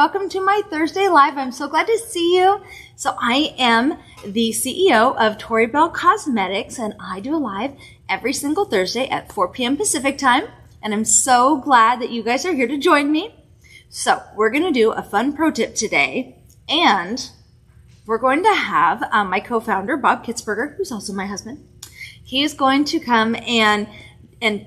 welcome to my Thursday Live. I'm so glad to see you. So I am the CEO of Tori Bell Cosmetics, and I do a live every single Thursday at 4 p.m. Pacific time, and I'm so glad that you guys are here to join me. So we're going to do a fun pro tip today, and we're going to have my co-founder, Bob Kitzberger, who's also my husband. He is going to come and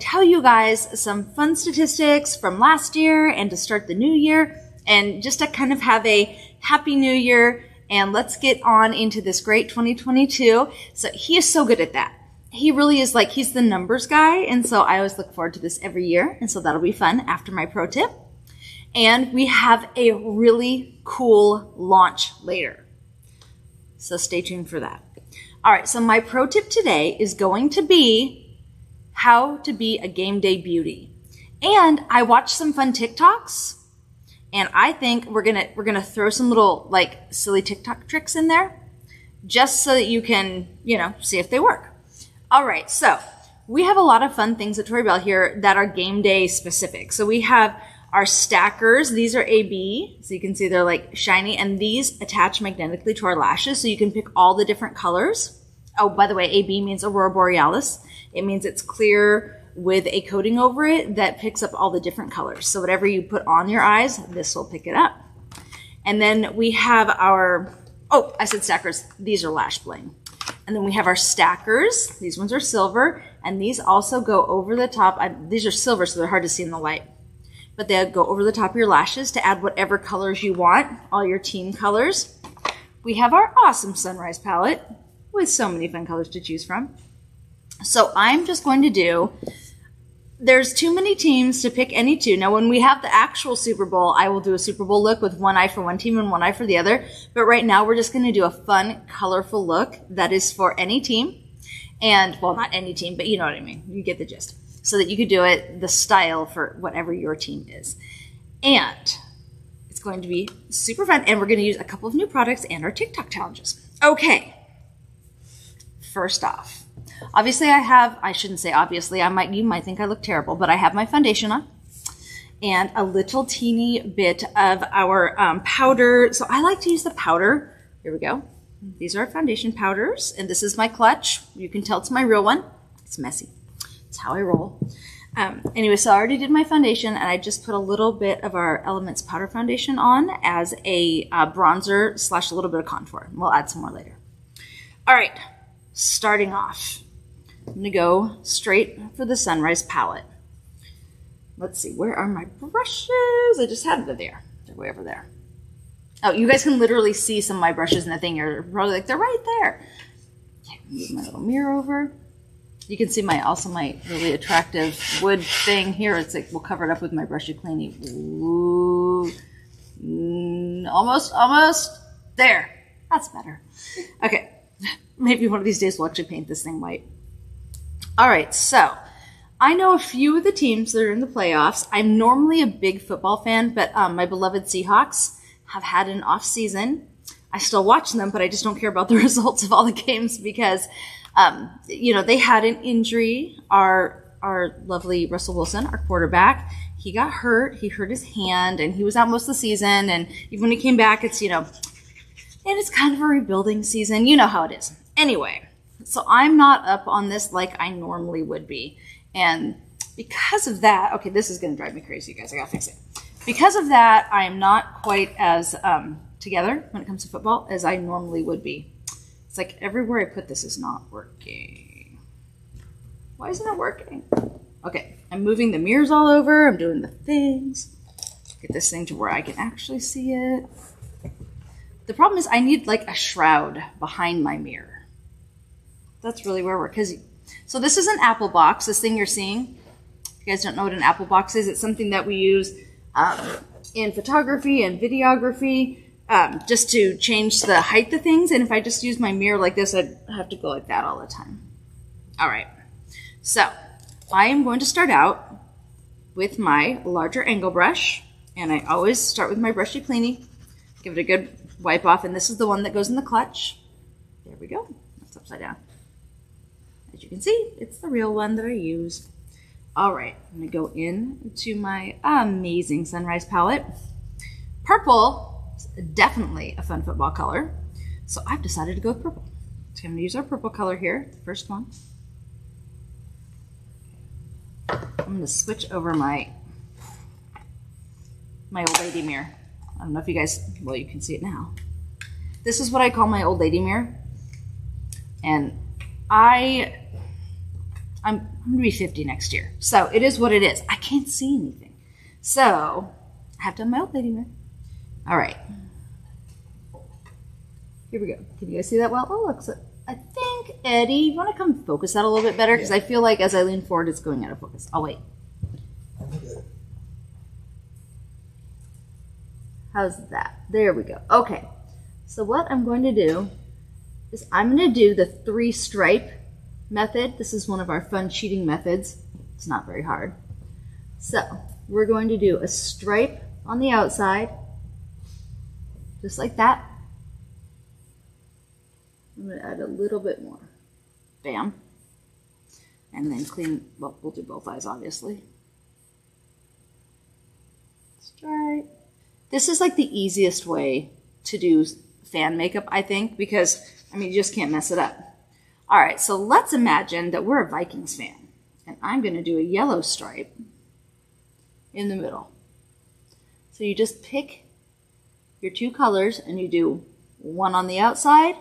tell you guys some fun statistics from last year and to start the new year and just to kind of have a happy new year, and let's get on into this great 2022. So he is so good at that. He really is, like, he's the numbers guy, and so I always look forward to this every year, and so that'll be fun after my pro tip. And we have a really cool launch later, so stay tuned for that. All right, so my pro tip today is going to be how to be a game day beauty. And I watched some fun TikToks, and I think we're gonna throw some little, like, silly TikTok tricks in there just so that you can, see if they work. All right, so we have a lot of fun things at Tori Bell here that are game day specific. So we have our stackers. These are AB, so you can see they're like shiny, and these attach magnetically to our lashes, so you can pick all the different colors. Oh, by the way, AB means Aurora Borealis. It means it's clear with a coating over it that picks up all the different colors. So whatever you put on your eyes, this will pick it up. And then we have our, oh, I said stackers. These are lash bling. And then we have our stackers. These ones are silver, and these also go over the top. These are silver, so they're hard to see in the light. But they'll go over the top of your lashes to add whatever colors you want, all your team colors. We have our awesome sunrise palette with so many fun colors to choose from. So I'm just going to do, there's too many teams to pick any two. Now, when we have the actual Super Bowl, I will do a Super Bowl look with one eye for one team and one eye for the other. But right now, we're just going to do a fun, colorful look that is for any team. And, well, not any team, but you know what I mean. You get the gist. So that you could do it the style for whatever your team is. And it's going to be super fun. And we're going to use a couple of new products and our TikTok challenges. Okay. First off, obviously I shouldn't say obviously, you might think I look terrible, but I have my foundation on and a little teeny bit of our powder. So I like to use the powder. Here we go. These are our foundation powders, and this is my clutch. You can tell it's my real one. It's messy. It's how I roll. Anyway, so I already did my foundation, and I just put a little bit of our Elements powder foundation on as a bronzer / a little bit of contour. We'll add some more later. All right, starting off, I'm going to go straight for the Sunrise palette. Let's see, where are my brushes? I just had it there. They're way over there. Oh, you guys can literally see some of my brushes in the thing. You're probably like, they're right there. Okay, move my little mirror over. You can see my really attractive wood thing here. It's like, we'll cover it up with my brushy cleaning. Ooh, almost there. That's better. Okay, maybe one of these days we'll actually paint this thing white. All right, so I know a few of the teams that are in the playoffs. I'm normally a big football fan, but my beloved Seahawks have had an off season. I still watch them, but I just don't care about the results of all the games because they had an injury. Our lovely Russell Wilson, our quarterback, he got hurt. He hurt his hand, and he was out most of the season. And even when he came back, it's, and it's kind of a rebuilding season. You know how it is. Anyway, so I'm not up on this like I normally would be. And because of that, okay, this is going to drive me crazy, you guys. I got to fix it. Because of that, I am not quite as together when it comes to football as I normally would be. It's like everywhere I put this is not working. Why isn't it working? Okay, I'm moving the mirrors all over. I'm doing the things. Get this thing to where I can actually see it. The problem is I need like a shroud behind my mirror. That's really where we're, so this is an Apple box, this thing you're seeing. If you guys don't know what an Apple box is, it's something that we use in photography and videography. Just to change the height of things. And if I just use my mirror like this, I'd have to go like that all the time. All right. So I am going to start out with my larger angle brush. And I always start with my brushy cleanie. Give it a good wipe off. And this is the one that goes in the clutch. There we go. That's upside down. As you can see, it's the real one that I use. All right. I'm going to go into my amazing Sunrise palette. Purple is definitely a fun football color. So I've decided to go with purple. So I'm gonna use our purple color here, the first one. I'm gonna switch over my old lady mirror. I don't know if you guys, well, you can see it now. This is what I call my old lady mirror. And I'm gonna be 50 next year. So it is what it is. I can't see anything. So I have done my old lady mirror. All right. Here we go. Can you guys see that well? Oh, look. So I think, Eddie, you want to come focus that a little bit better? Because I feel like as I lean forward, it's going out of focus. I'll wait. How's that? There we go. Okay. So what I'm going to do is I'm going to do the 3 stripe method. This is one of our fun cheating methods. It's not very hard. So we're going to do a stripe on the outside, just like that. I'm going to add a little bit more. Bam. And then clean, well, we'll do both eyes, obviously. Stripe. This is like the easiest way to do fan makeup, I think, because, I mean, you just can't mess it up. All right, so let's imagine that we're a Vikings fan, and I'm going to do a yellow stripe in the middle. So you just pick your 2 colors, and you do one on the outside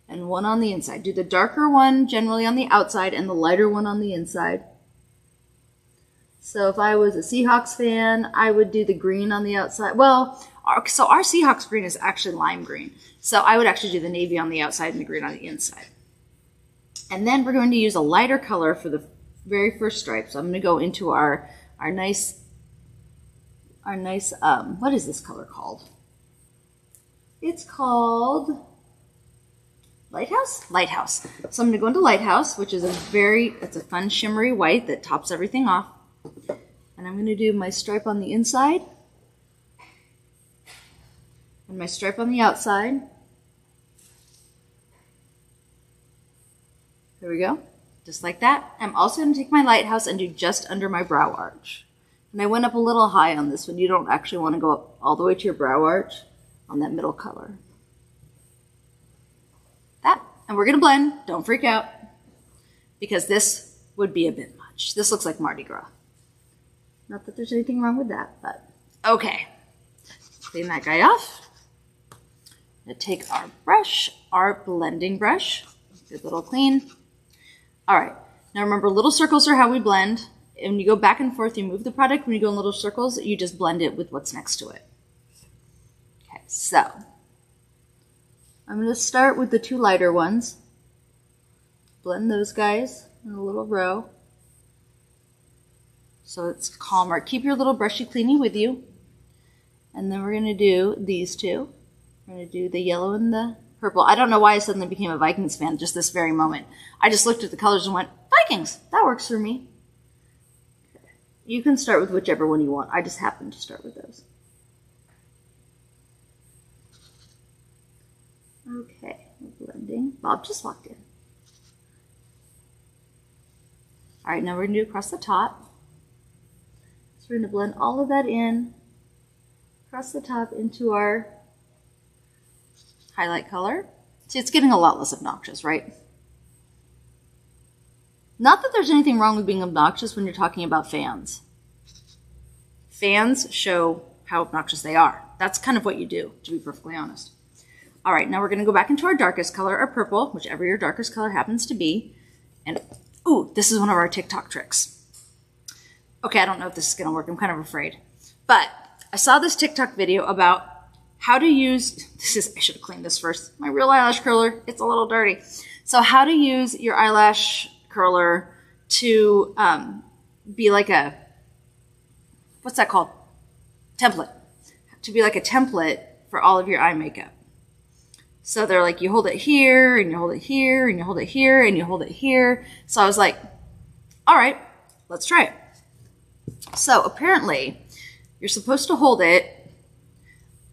and one on the inside. Do the darker one generally on the outside and the lighter one on the inside. So if I was a Seahawks fan, I would do the green on the outside. Well, our Seahawks green is actually lime green. So I would actually do the navy on the outside and the green on the inside. And then we're going to use a lighter color for the very first stripe. So I'm going to go into our nice, what is this color called? It's called Lighthouse? Lighthouse. So I'm going to go into Lighthouse, which is it's a fun shimmery white that tops everything off. And I'm going to do my stripe on the inside and my stripe on the outside. There we go. Just like that. I'm also going to take my Lighthouse and do just under my brow arch. And I went up a little high on this one. You don't actually want to go up all the way to your brow arch on that middle color. That. And we're going to blend. Don't freak out, because this would be a bit much. This looks like Mardi Gras. Not that there's anything wrong with that, but okay. Clean that guy off. I'm going to take our brush, our blending brush. Good little clean. All right. Now remember, little circles are how we blend. And when you go back and forth, you move the product. When you go in little circles, you just blend it with what's next to it. Okay, so I'm going to start with the 2 lighter ones. Blend those guys in a little row, so it's calmer. Keep your little brushy cleanie with you. And then we're going to do these 2. We're going to do the yellow and the purple. I don't know why I suddenly became a Vikings fan just this very moment. I just looked at the colors and went, Vikings! That works for me. You can start with whichever one you want. I just happen to start with those. Okay, blending. Bob just walked in. All right, now we're going to do across the top. So we're going to blend all of that in across the top into our highlight color. See, it's getting a lot less obnoxious, right? Not that there's anything wrong with being obnoxious when you're talking about fans. Fans show how obnoxious they are. That's kind of what you do, to be perfectly honest. All right, now we're going to go back into our darkest color, our purple, whichever your darkest color happens to be. And, ooh, this is one of our TikTok tricks. Okay, I don't know if this is going to work. I'm kind of afraid. But I saw this TikTok video about how to use, I should have cleaned this first. My real eyelash curler, it's a little dirty. So how to use your eyelash curler to be like a, what's that called? Template. To be like a template for all of your eye makeup. So they're like, you hold it here, and you hold it here, and you hold it here, and you hold it here. So I was like, all right, let's try it. So apparently, you're supposed to hold it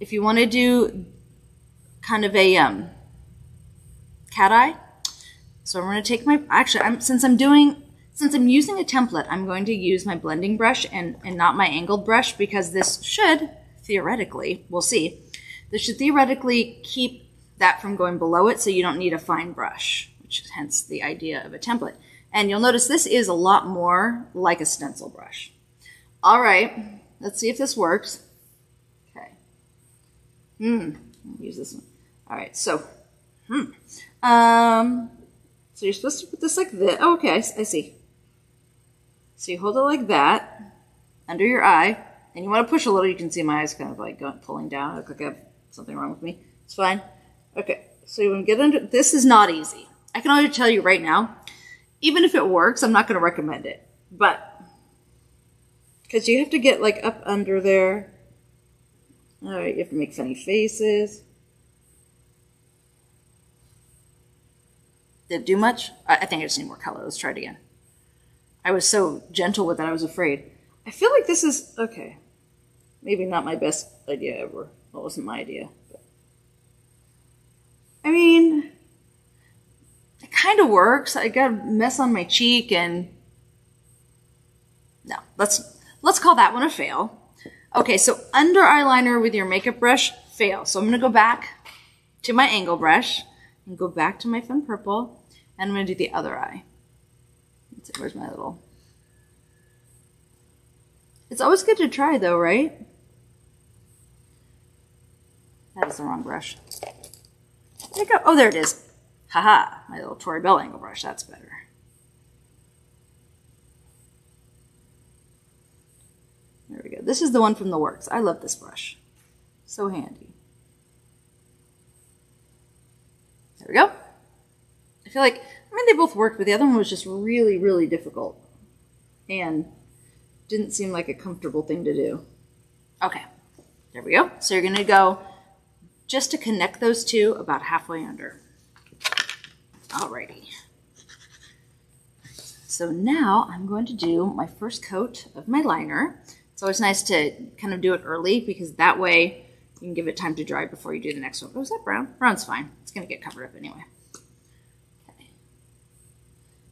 if you want to do kind of a cat eye. So I'm going to take my, actually, since I'm using a template, I'm going to use my blending brush and not my angled brush, because this should theoretically, we'll see, this should theoretically keep that from going below it so you don't need a fine brush, which is hence the idea of a template. And you'll notice this is a lot more like a stencil brush. All right, let's see if this works. Okay. Use this one. All right, so, so you're supposed to put this like this. Oh, okay, I see. So you hold it like that under your eye, and you want to push a little. You can see my eyes kind of like pulling down. I look like I have something wrong with me. It's fine. Okay, so you want to get under. This is not easy. I can already tell you right now, even if it works, I'm not going to recommend it. But, because you have to get like up under there. All right, you have to make funny faces. Did it do much? I think I just need more color. Let's try it again. I was so gentle with it, I was afraid. I feel like this is, okay, maybe not my best idea ever. Well, it wasn't my idea. But. I mean, it kind of works. I got a mess on my cheek and, no, let's call that one a fail. Okay, so under eyeliner with your makeup brush, fail. So I'm going to go back to my angle brush and go back to my Fun Purple, and I'm going to do the other eye. Let's see, where's my little... It's always good to try, though, right? That is the wrong brush. There you go. Oh, there it is. Haha, my little Tori Bell angle brush. That's better. There we go. This is the one from the Works. I love this brush. So handy. There we go. I feel like, I mean, they both worked, but the other one was just really, really difficult. And didn't seem like a comfortable thing to do. Okay, there we go. So you're going to go, just to connect those two, about halfway under. Alrighty. So now I'm going to do my first coat of my liner. It's always nice to kind of do it early because that way you can give it time to dry before you do the next one. Oh, is that brown? Brown's fine. It's going to get covered up anyway. Okay.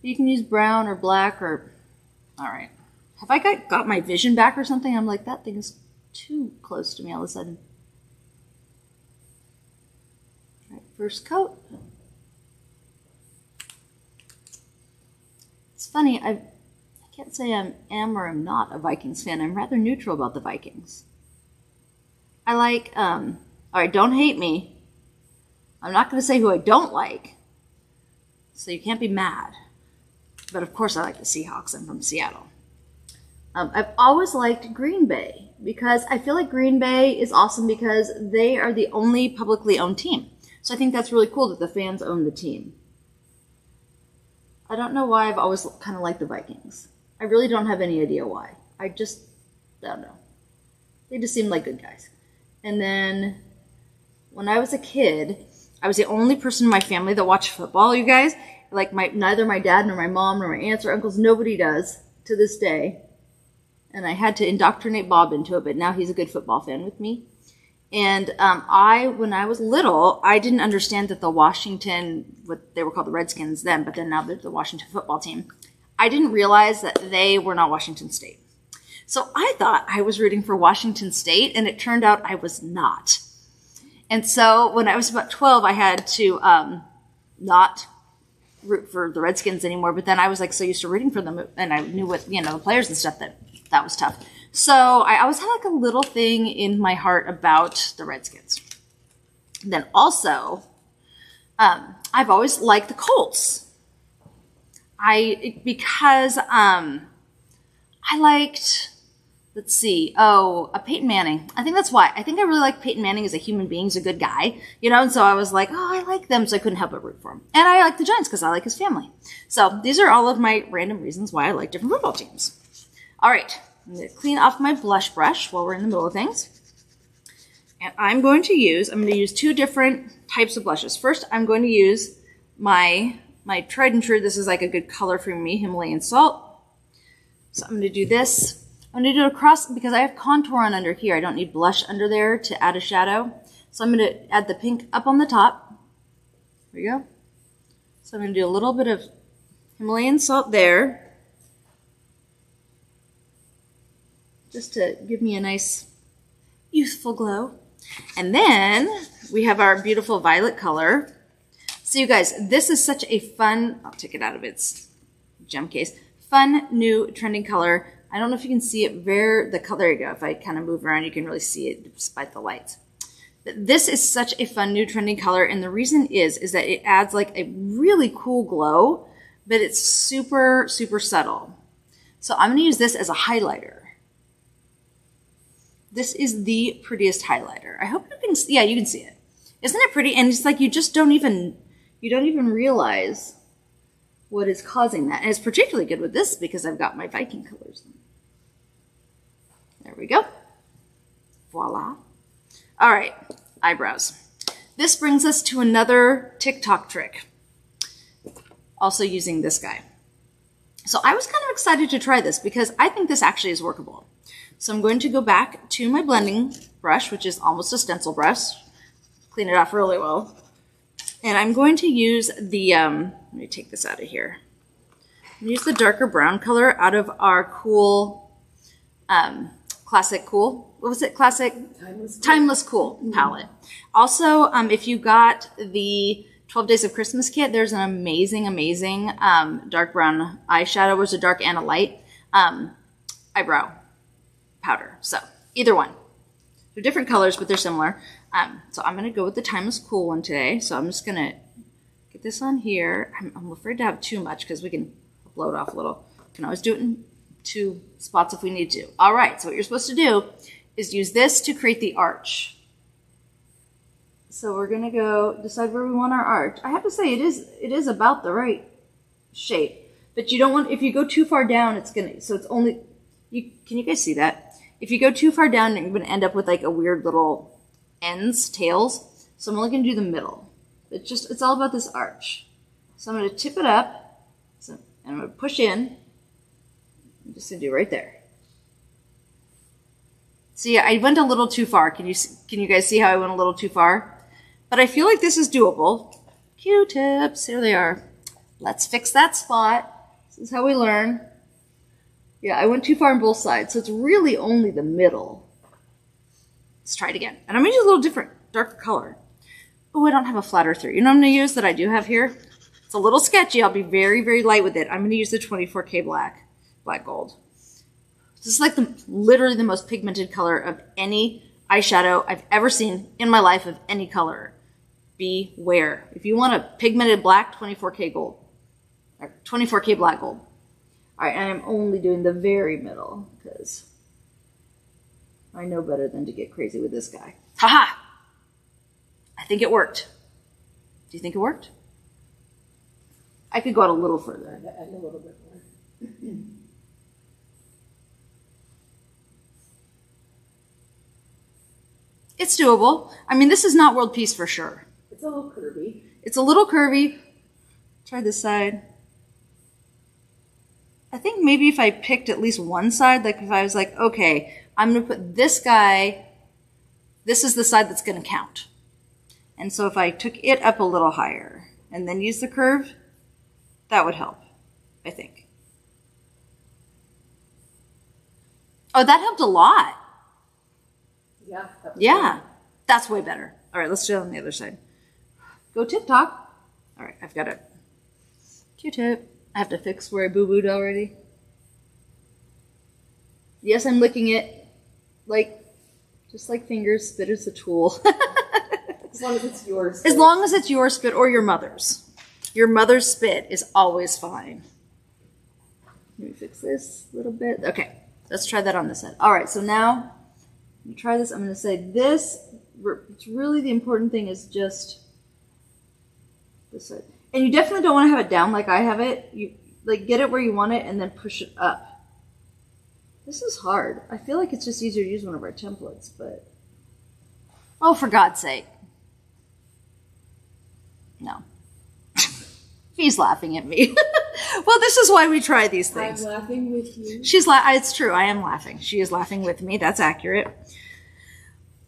You can use brown or black or... All right. Have I got my vision back or something? I'm like, that thing is too close to me all of a sudden. All right, first coat. It's funny, I can't say I am or am not a Vikings fan. I'm rather neutral about the Vikings. I like, all right, don't hate me. I'm not going to say who I don't like, so you can't be mad. But of course I like the Seahawks. I'm from Seattle. I've always liked Green Bay because I feel like Green Bay is awesome because they are the only publicly owned team. So I think that's really cool that the fans own the team. I don't know why I've always kind of liked the Vikings. I really don't have any idea why. I don't know. They just seem like good guys. And then when I was a kid, I was the only person in my family that watched football, you guys. Like neither my dad nor my mom nor my aunts or uncles, nobody does to this day. And I had to indoctrinate Bob into it, but now he's a good football fan with me. And when I was little, I didn't understand that the Washington, what they were called the Redskins then, but then now they're the Washington football team. I didn't realize that they were not Washington State. So I thought I was rooting for Washington State, and it turned out I was not. And so when I was about 12, I had to not root for the Redskins anymore. But then I was like so used to rooting for them, and I knew what, the players and stuff, that was tough. So I always had like a little thing in my heart about the Redskins. Then also, I've always liked the Colts. Because I liked, let's see, Peyton Manning. I think that's why. I think I really like Peyton Manning as a human being. He's a good guy, and so I was like, I like them, so I couldn't help but root for him. And I like the Giants because I like his family. So these are all of my random reasons why I like different football teams. All right, I'm going to clean off my blush brush while we're in the middle of things. And I'm going to use two different types of blushes. First, I'm going to use my tried and true, this is like a good color for me, Himalayan Salt. So I'm going to do this. I'm going to do it across because I have contour on under here. I don't need blush under there to add a shadow. So I'm going to add the pink up on the top. There we go. So I'm going to do a little bit of Himalayan Salt there. Just to give me a nice, youthful glow. And then we have our beautiful violet color. So you guys, this is such a fun, I'll take it out of its gem case, fun new trending color. I don't know if you can see it there you go. If I kind of move around, you can really see it despite the lights. But this is such a fun new trending color. And the reason is that it adds like a really cool glow, but it's super, super subtle. So I'm going to use this as a highlighter. This is the prettiest highlighter. I hope you can see, yeah, you can see it. Isn't it pretty? And it's like you just don't even realize what is causing that. And it's particularly good with this because I've got my Viking colors. There we go. Voila. All right, eyebrows. This brings us to another TikTok trick. Also using this guy. So I was kind of excited to try this because I think this actually is workable. So I'm going to go back to my blending brush, which is almost a stencil brush. Clean it off really well. And I'm going to use the, let me take this out of here. Use the darker brown color out of our cool, classic cool. What was it? Classic? Timeless Cool palette. Also, if you got the 12 Days of Christmas kit, there's an amazing, amazing dark brown eyeshadow. There's a dark and a light eyebrow powder. So either one. They're different colors, but they're similar. So I'm going to go with the Timeless Cool one today. So I'm just going to get this on here. I'm afraid to have too much because we can blow it off a little. We can always do it in 2 spots if we need to. All right, so what you're supposed to do is use this to create the arch. So we're going to go decide where we want our arch. I have to say it is about the right shape. But you don't want, if you go too far down, it's going to, so it's only, can you guys see that? If you go too far down, you're going to end up with like a weird little ends, tails. So I'm only going to do the middle. It's all about this arch. So I'm going to tip it up. So, and I'm going to push in. I'm just going to do right there. See, I went a little too far. Can you guys see how I went a little too far? But I feel like this is doable. Q-tips, here they are. Let's fix that spot. This is how we learn. Yeah, I went too far on both sides, so it's really only the middle. Let's try it again. And I'm going to use a little different, darker color. Oh, I don't have a flat earther. You know what I'm going to use that I do have here? It's a little sketchy. I'll be very, very light with it. I'm going to use the 24K black gold. This is like literally the most pigmented color of any eyeshadow I've ever seen in my life of any color. Beware. If you want a pigmented black, 24K gold. Or 24K black gold. All right, and I'm only doing the very middle because I know better than to get crazy with this guy. Haha! I think it worked. Do you think it worked? I could go out a little further. Add a little bit more. It's doable. I mean, this is not world peace for sure. It's a little curvy. It's a little curvy. Try this side. I think maybe if I picked at least one side, like if I was like, okay, I'm going to put this guy, this is the side that's going to count. And so if I took it up a little higher and then use the curve, that would help, I think. Oh, that helped a lot. Yeah. Yeah, that's way better. All right, let's do it on the other side. Go TikTok. All right, I've got it. Q-tip. I have to fix where I boo-booed already. Yes, I'm licking it. Just like fingers, spit is a tool. As long as it's yours. As long as it's your spit or your mother's. Your mother's spit is always fine. Let me fix this a little bit. Okay, let's try that on this side. All right, so now, let me try this. I'm going to say this. It's really the important thing is just this side. And you definitely don't want to have it down like I have it. You get it where you want it and then push it up. This is hard. I feel like it's just easier to use one of our templates, but oh, for God's sake. No. He's laughing at me. Well, this is why we try these things. I'm laughing with you. It's true. I am laughing. She is laughing with me. That's accurate.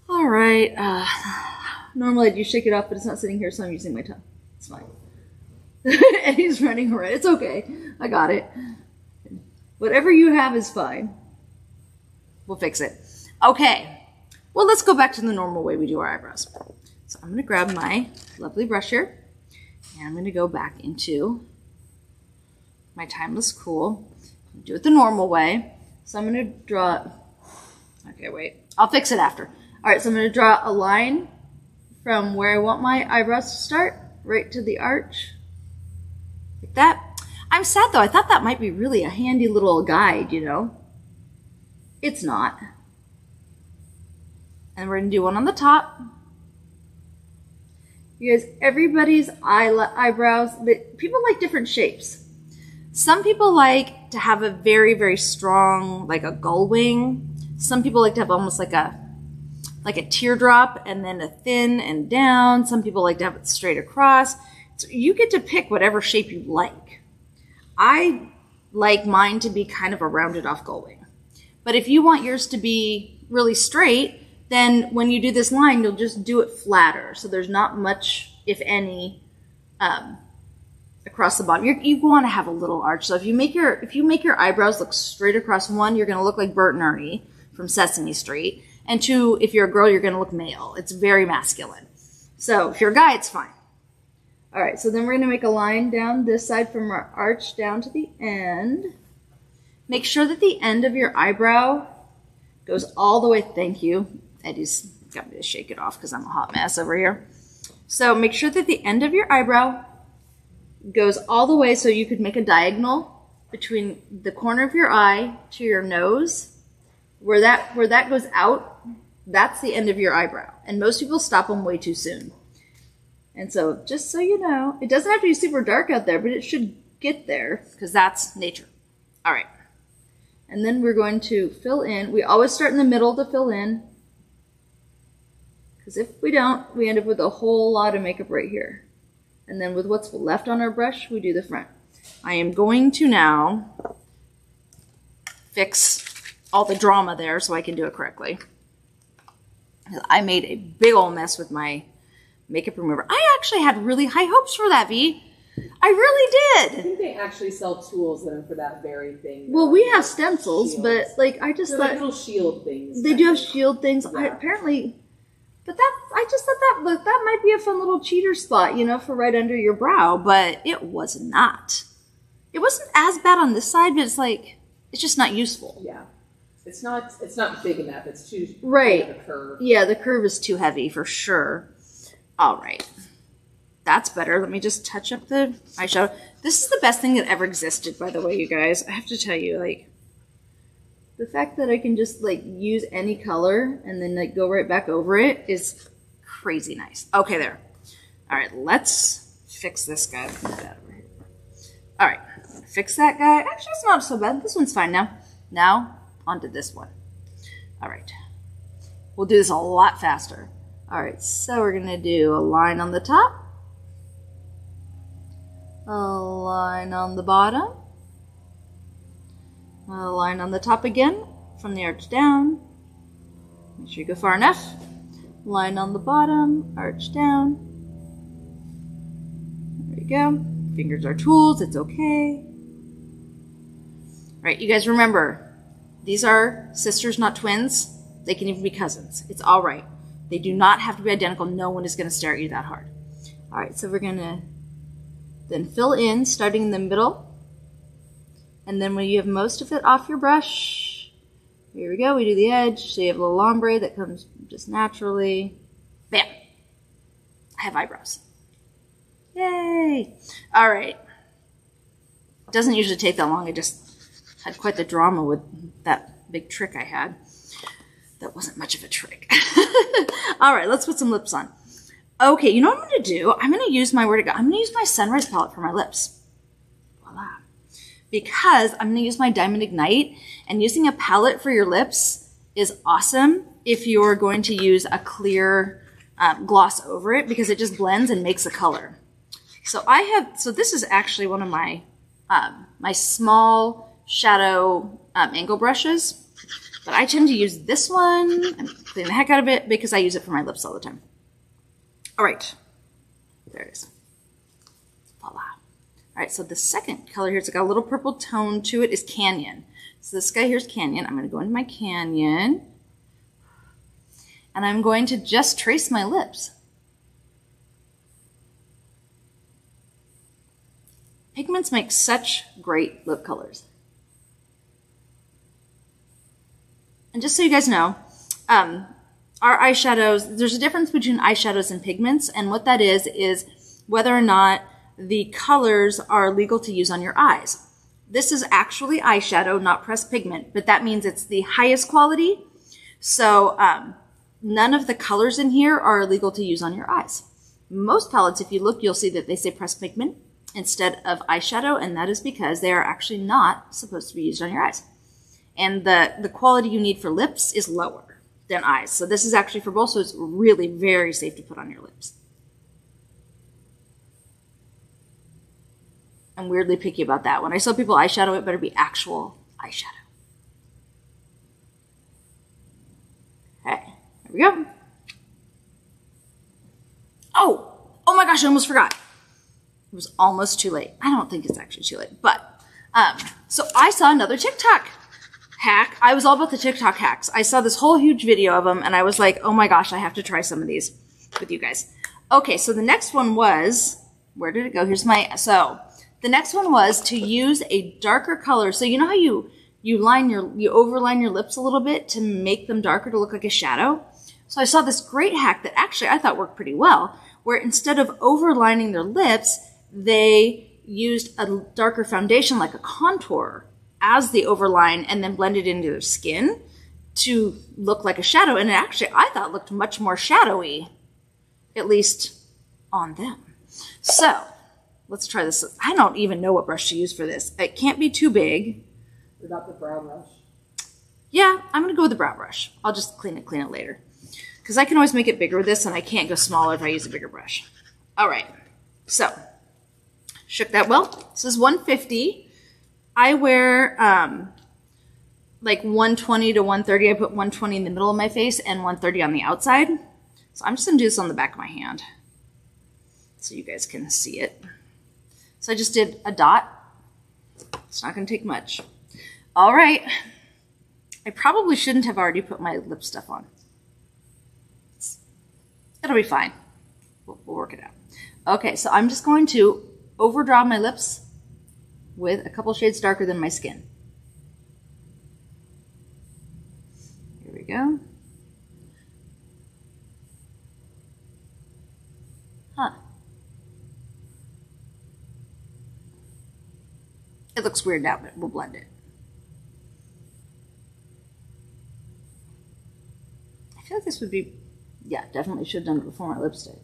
All right. Normally I'd shake it off, but it's not sitting here, so I'm using my tongue. It's fine. And he's running around. It's okay. I got it. Whatever you have is fine. We'll fix it. Okay. Well, let's go back to the normal way we do our eyebrows. So I'm going to grab my lovely brush here, and I'm going to go back into my Timeless Cool. Do it the normal way. So I'm going to draw, okay, wait, I'll fix it after. All right, so I'm going to draw a line from where I want my eyebrows to start, right to the arch, like that. I'm sad though, I thought that might be really a handy little guide, you know. It's not. And we're gonna do one on the top. You guys, everybody's eyebrows, people like different shapes. Some people like to have a very, very strong, like a gull wing. Some people like to have almost like a teardrop and then a thin and down. Some people like to have it straight across. So you get to pick whatever shape you like. I like mine to be kind of a rounded off gull wing. But if you want yours to be really straight, then when you do this line, you'll just do it flatter. So there's not much, if any, across the bottom. You want to have a little arch. So if you make your eyebrows look straight across, one, you're going to look like Bert and Ernie from Sesame Street. And two, if you're a girl, you're going to look male. It's very masculine. So if you're a guy, it's fine. All right, so then we're going to make a line down this side from our arch down to the end. Make sure that the end of your eyebrow goes all the way. Thank you. Eddie's got me to shake it off because I'm a hot mess over here. So make sure that the end of your eyebrow goes all the way so you could make a diagonal between the corner of your eye to your nose. Where that goes out, that's the end of your eyebrow. And most people stop them way too soon. And so just so you know, it doesn't have to be super dark out there, but it should get there because that's nature. All right. And then we're going to fill in. We always start in the middle to fill in. Because if we don't, we end up with a whole lot of makeup right here. And then with what's left on our brush, we do the front. I am going to now fix all the drama there so I can do it correctly. I made a big old mess with my makeup remover. I actually had really high hopes for that, V. I really I did. think they actually sell tools that are for that very thing. Well, we have stencils, shields. but like I just They're thought like little shield things. they do have shield things. Yeah. I just thought that might be a fun little cheater spot, you know, for right under your brow, but it was not. It wasn't as bad on this side, but it's just not useful. Yeah. It's not big enough. It's too Right. the curve. Yeah, the curve is too heavy for sure. All right. That's better. Let me just touch up the eyeshadow. This is the best thing that ever existed, by the way, you guys. I have to tell you, like, the fact that I can just, like, use any color and then, like, go right back over it is crazy nice. Okay, there. All right, let's fix this guy. Put that over here. All right, fix that guy. Actually, it's not so bad. This one's fine now. Now, onto this one. All right. We'll do this a lot faster. All right, so we're going to do a line on the top. A line on the bottom. A line on the top again, from the arch down. Make sure you go far enough. Line on the bottom, arch down. There you go. Fingers are tools, it's okay. All right, you guys remember, these are sisters, not twins. They can even be cousins. It's all right. They do not have to be identical. No one is going to stare at you that hard. All right, so we're going to then fill in, starting in the middle. And then when you have most of it off your brush, here we go, we do the edge. So you have a little ombre that comes just naturally. Bam! I have eyebrows. Yay! All right. It doesn't usually take that long. I just had quite the drama with that big trick I had. That wasn't much of a trick. All right, let's put some lips on. Okay, you know what I'm going to do? I'm going to use I'm going to use my Sunrise palette for my lips. Voila. Because I'm going to use my Diamond Ignite, and using a palette for your lips is awesome if you're going to use a clear gloss over it, because it just blends and makes a color. So this is actually one of my my small shadow angle brushes, but I tend to use this one. I'm cleaning the heck out of it because I use it for my lips all the time. All right, there it is. Voila. All right, so the second color here, it's got a little purple tone to it, is Canyon. So this guy here's Canyon. I'm going to go into my Canyon. and I'm going to just trace my lips. Pigments make such great lip colors. And just so you guys know, our eyeshadows, there's a difference between eyeshadows and pigments, and what that is whether or not the colors are legal to use on your eyes. This is actually eyeshadow, not pressed pigment, but that means it's the highest quality. So none of the colors in here are illegal to use on your eyes. Most palettes, if you look, you'll see that they say pressed pigment instead of eyeshadow, and that is because they are actually not supposed to be used on your eyes. And the quality you need for lips is lower than eyes. So this is actually for both, so it's really very safe to put on your lips. I'm weirdly picky about that. When I tell people eyeshadow, it better be actual eyeshadow. Okay, there we go. Oh my gosh, I almost forgot. It was almost too late. I don't think it's actually too late, but so I saw another TikTok hack. I was all about the TikTok hacks. I saw this whole huge video of them, and I was like, oh my gosh, I have to try some of these with you guys. Okay, so the next one was, where did it go? The next one was to use a darker color. So you know how you overline your lips a little bit to make them darker to look like a shadow? So I saw this great hack that actually I thought worked pretty well, where instead of overlining their lips, they used a darker foundation like a contour as the overline and then blended into their skin to look like a shadow. And it actually, I thought, looked much more shadowy, at least on them. So let's try this. I don't even know what brush to use for this. It can't be too big. What about the brow brush? Yeah, I'm going to go with the brow brush. I'll just clean it later. Because I can always make it bigger with this, and I can't go smaller if I use a bigger brush. All right, so shook that well. This is 150. I wear like 120 to 130. I put 120 in the middle of my face and 130 on the outside. So I'm just going to do this on the back of my hand so you guys can see it. So I just did a dot. It's not going to take much. All right. I probably shouldn't have already put my lip stuff on. It'll be fine. We'll work it out. Okay, so I'm just going to overdraw my lips with a couple shades darker than my skin. Here we go. Huh. It looks weird now, but we'll blend it. I feel like this would be, yeah, definitely should have done it before my lipstick.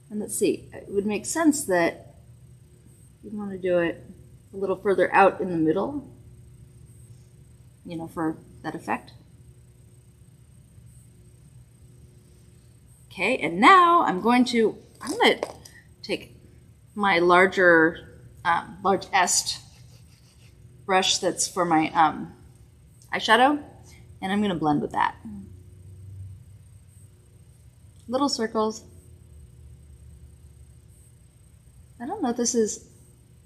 And let's see, it would make sense that you'd want to do it a little further out in the middle, you know, for that effect. Okay, and now I'm going to take my large Est brush that's for my eyeshadow, and I'm going to blend with that. Little circles. I don't know if this is,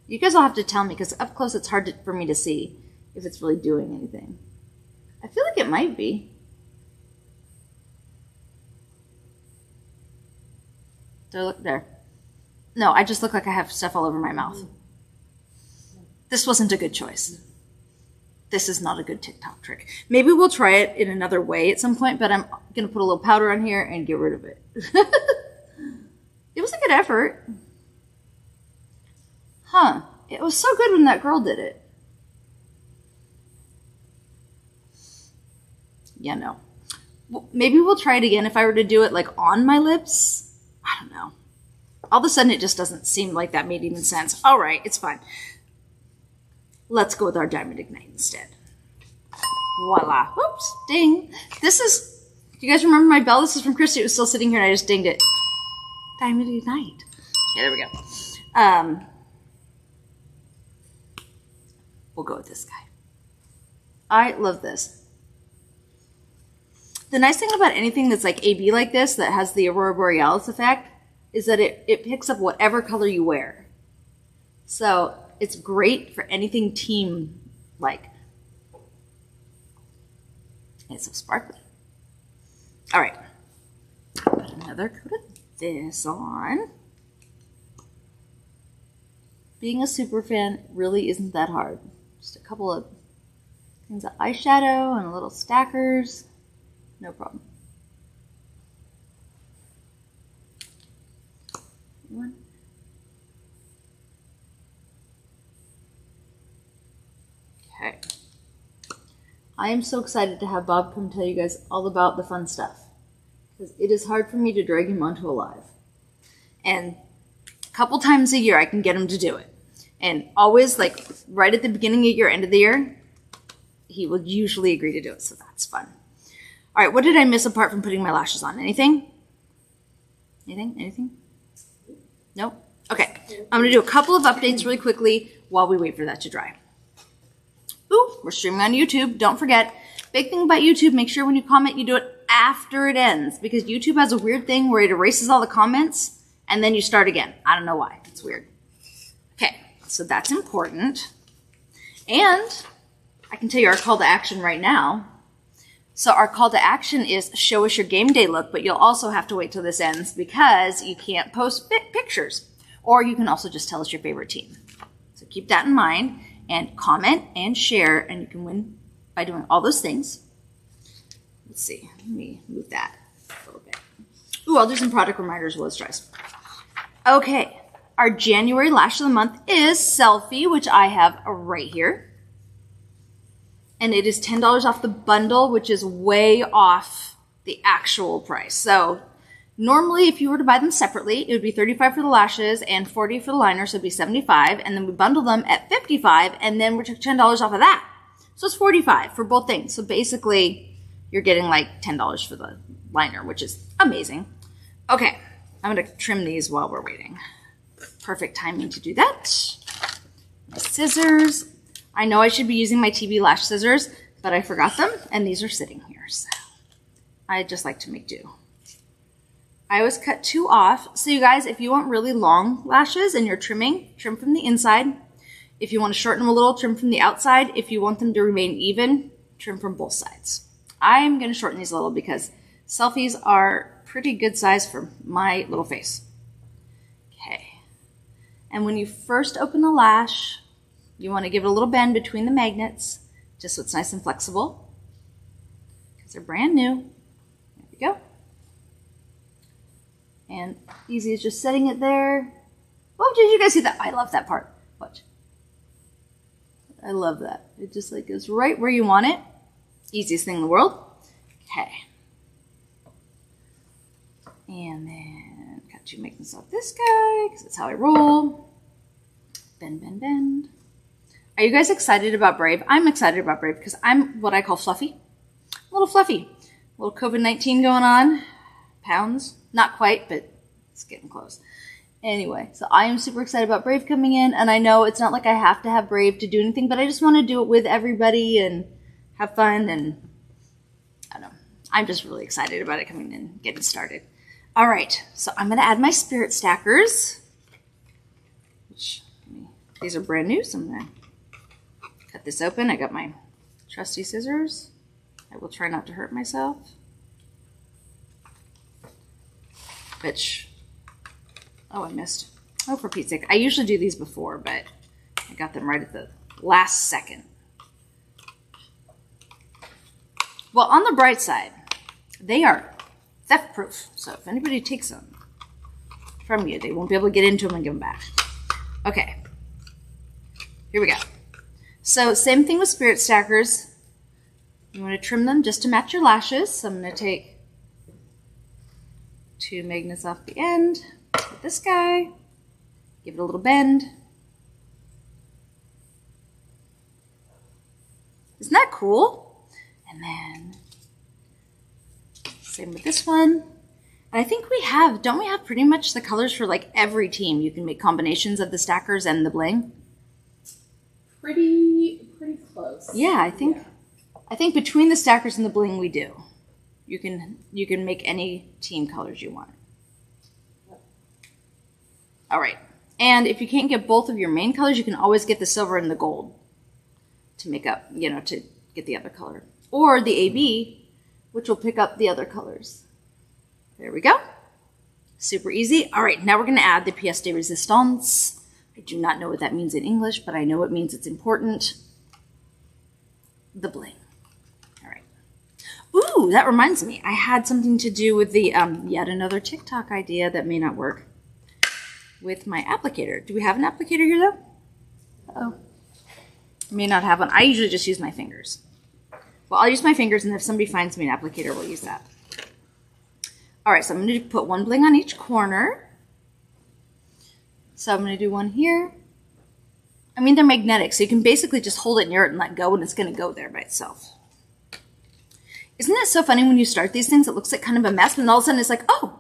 you guys will have to tell me, because up close it's hard for me to see if it's really doing anything. I feel like it might be. Do I look there? No, I just look like I have stuff all over my mouth. This wasn't a good choice. This is not a good TikTok trick. Maybe we'll try it in another way at some point, but I'm going to put a little powder on here and get rid of it. It was a good effort. Huh. It was so good when that girl did it. Yeah, no. Well, maybe we'll try it again if I were to do it like on my lips. I don't know. All of a sudden it just doesn't seem like that made even sense. All right, it's fine. Let's go with our Diamond Ignite instead. Voila. Oops, ding. This is, do you guys remember my bell? This is from Christy. It was still sitting here and I just dinged it. Diamond Ignite. Okay, there we go. We'll go with this guy. I love this. The nice thing about anything that's like AB like this, that has the Aurora Borealis effect, is that it picks up whatever color you wear. So it's great for anything team like. It's so sparkly. All right. Put another coat of this on. Being a super fan really isn't that hard. Just a couple of things of eyeshadow and a little stackers. No problem. One. Okay. I am so excited to have Bob come tell you guys all about the fun stuff. Because it is hard for me to drag him onto a live. And a couple times a year I can get him to do it. And always, like, right at the beginning of the year, end of the year, he will usually agree to do it. So that's fun. All right, what did I miss apart from putting my lashes on? Anything? Anything? Nope? Okay. I'm going to do a couple of updates really quickly while we wait for that to dry. Ooh, we're streaming on YouTube. Don't forget. Big thing about YouTube, make sure when you comment, you do it after it ends. Because YouTube has a weird thing where it erases all the comments and then you start again. I don't know why. It's weird. Okay, so that's important. And I can tell you our call to action right now. So our call to action is show us your game day look, but you'll also have to wait till this ends because you can't post pictures. Or you can also just tell us your favorite team. So keep that in mind and comment and share, and you can win by doing all those things. Let's see, let me move that a little bit. Ooh, I'll do some product reminders while it dries. Okay, our January lash of the month is Selfie, which I have right here. And it is $10 off the bundle, which is way off the actual price. So normally, if you were to buy them separately, it would be $35 for the lashes and $40 for the liner, so it'd be $75. And then we bundle them at $55, and then we took $10 off of that. So it's $45 for both things. So basically, you're getting like $10 for the liner, which is amazing. Okay, I'm going to trim these while we're waiting. Perfect timing to do that. My scissors. I know I should be using my TV lash scissors, but I forgot them, and these are sitting here, so I just like to make do. I always cut 2 off. So you guys, if you want really long lashes and you're trimming, trim from the inside. If you want to shorten them a little, trim from the outside. If you want them to remain even, trim from both sides. I'm going to shorten these a little because selfies are pretty good size for my little face. Okay. And when you first open the lash, you want to give it a little bend between the magnets, just so it's nice and flexible, because they're brand new. There we go. And easy as just setting it there. Oh, did you guys see that? I love that part. Watch. I love that. It just like goes right where you want it. Easiest thing in the world. Okay. And then got to make this off this guy, because that's how I roll. Bend, bend, bend. Are you guys excited about Brave? I'm excited about Brave because I'm what I call fluffy. A little fluffy. A little COVID-19 going on. Pounds. Not quite, but it's getting close. Anyway, so I am super excited about Brave coming in. And I know it's not like I have to have Brave to do anything, but I just want to do it with everybody and have fun. And I don't know. I'm just really excited about it coming in, getting started. All right, so I'm going to add my Spirit Stackers. These are brand new, so I'm going to cut this open. I got my trusty scissors. I will try not to hurt myself. Which, oh, I missed. Oh, for Pete's sake. I usually do these before, but I got them right at the last second. Well, on the bright side, they are theft proof. So if anybody takes them from you, they won't be able to get into them and give them back. Okay. Here we go. So same thing with Spirit Stackers. You want to trim them just to match your lashes. So I'm going to take 2 magnets off the end with this guy. Give it a little bend. Isn't that cool? And then same with this one. And I think we have, don't we have pretty much the colors for like every team? You can make combinations of the stackers and the bling. Pretty close. Yeah, I think between the stackers and the bling we do. You can make any team colors you want. All right. And if you can't get both of your main colors, you can always get the silver and the gold to make up, to get the other color. Or the AB which will pick up the other colors. There we go. Super easy. All right, now we're going to add the pièce de résistance. I do not know what that means in English, but I know it means it's important. The bling. All right. Ooh, that reminds me. I had something to do with the yet another TikTok idea that may not work with my applicator. Do we have an applicator here, though? Uh-oh. May not have one. I usually just use my fingers. Well, I'll use my fingers, and if somebody finds me an applicator, we'll use that. All right, so I'm going to put one bling on each corner. So I'm going to do one here. I mean, they're magnetic, so you can basically just hold it near it and let go, and it's going to go there by itself. Isn't it so funny when you start these things? It looks like kind of a mess, and all of a sudden it's like, oh,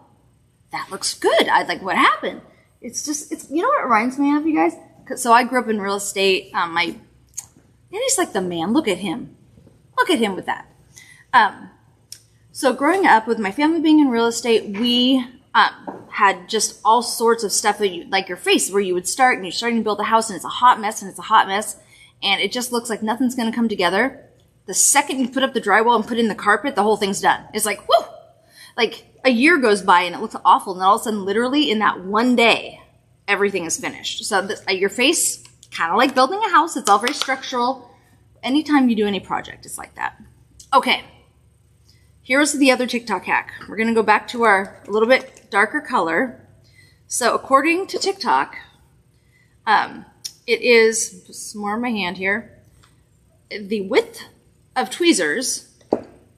that looks good. What happened? It's you know what it reminds me of, you guys? So I grew up in real estate. And he's like the man. Look at him. Look at him with that. So growing up with my family being in real estate, we had just all sorts of stuff that like your face, where you would start and you're starting to build a house and it's a hot mess and it just looks like nothing's going to come together. The second you put up the drywall and put in the carpet, the whole thing's done. It's like, whoo! Like a year goes by and it looks awful, and then all of a sudden, literally in that one day, everything is finished. So your face, kind of like building a house, it's all very structural. Anytime you do any project, it's like that. Okay. Here's the other TikTok hack. We're going to go back to our a little bit darker color. So according to TikTok, it is, just more in my hand here, the width of tweezers,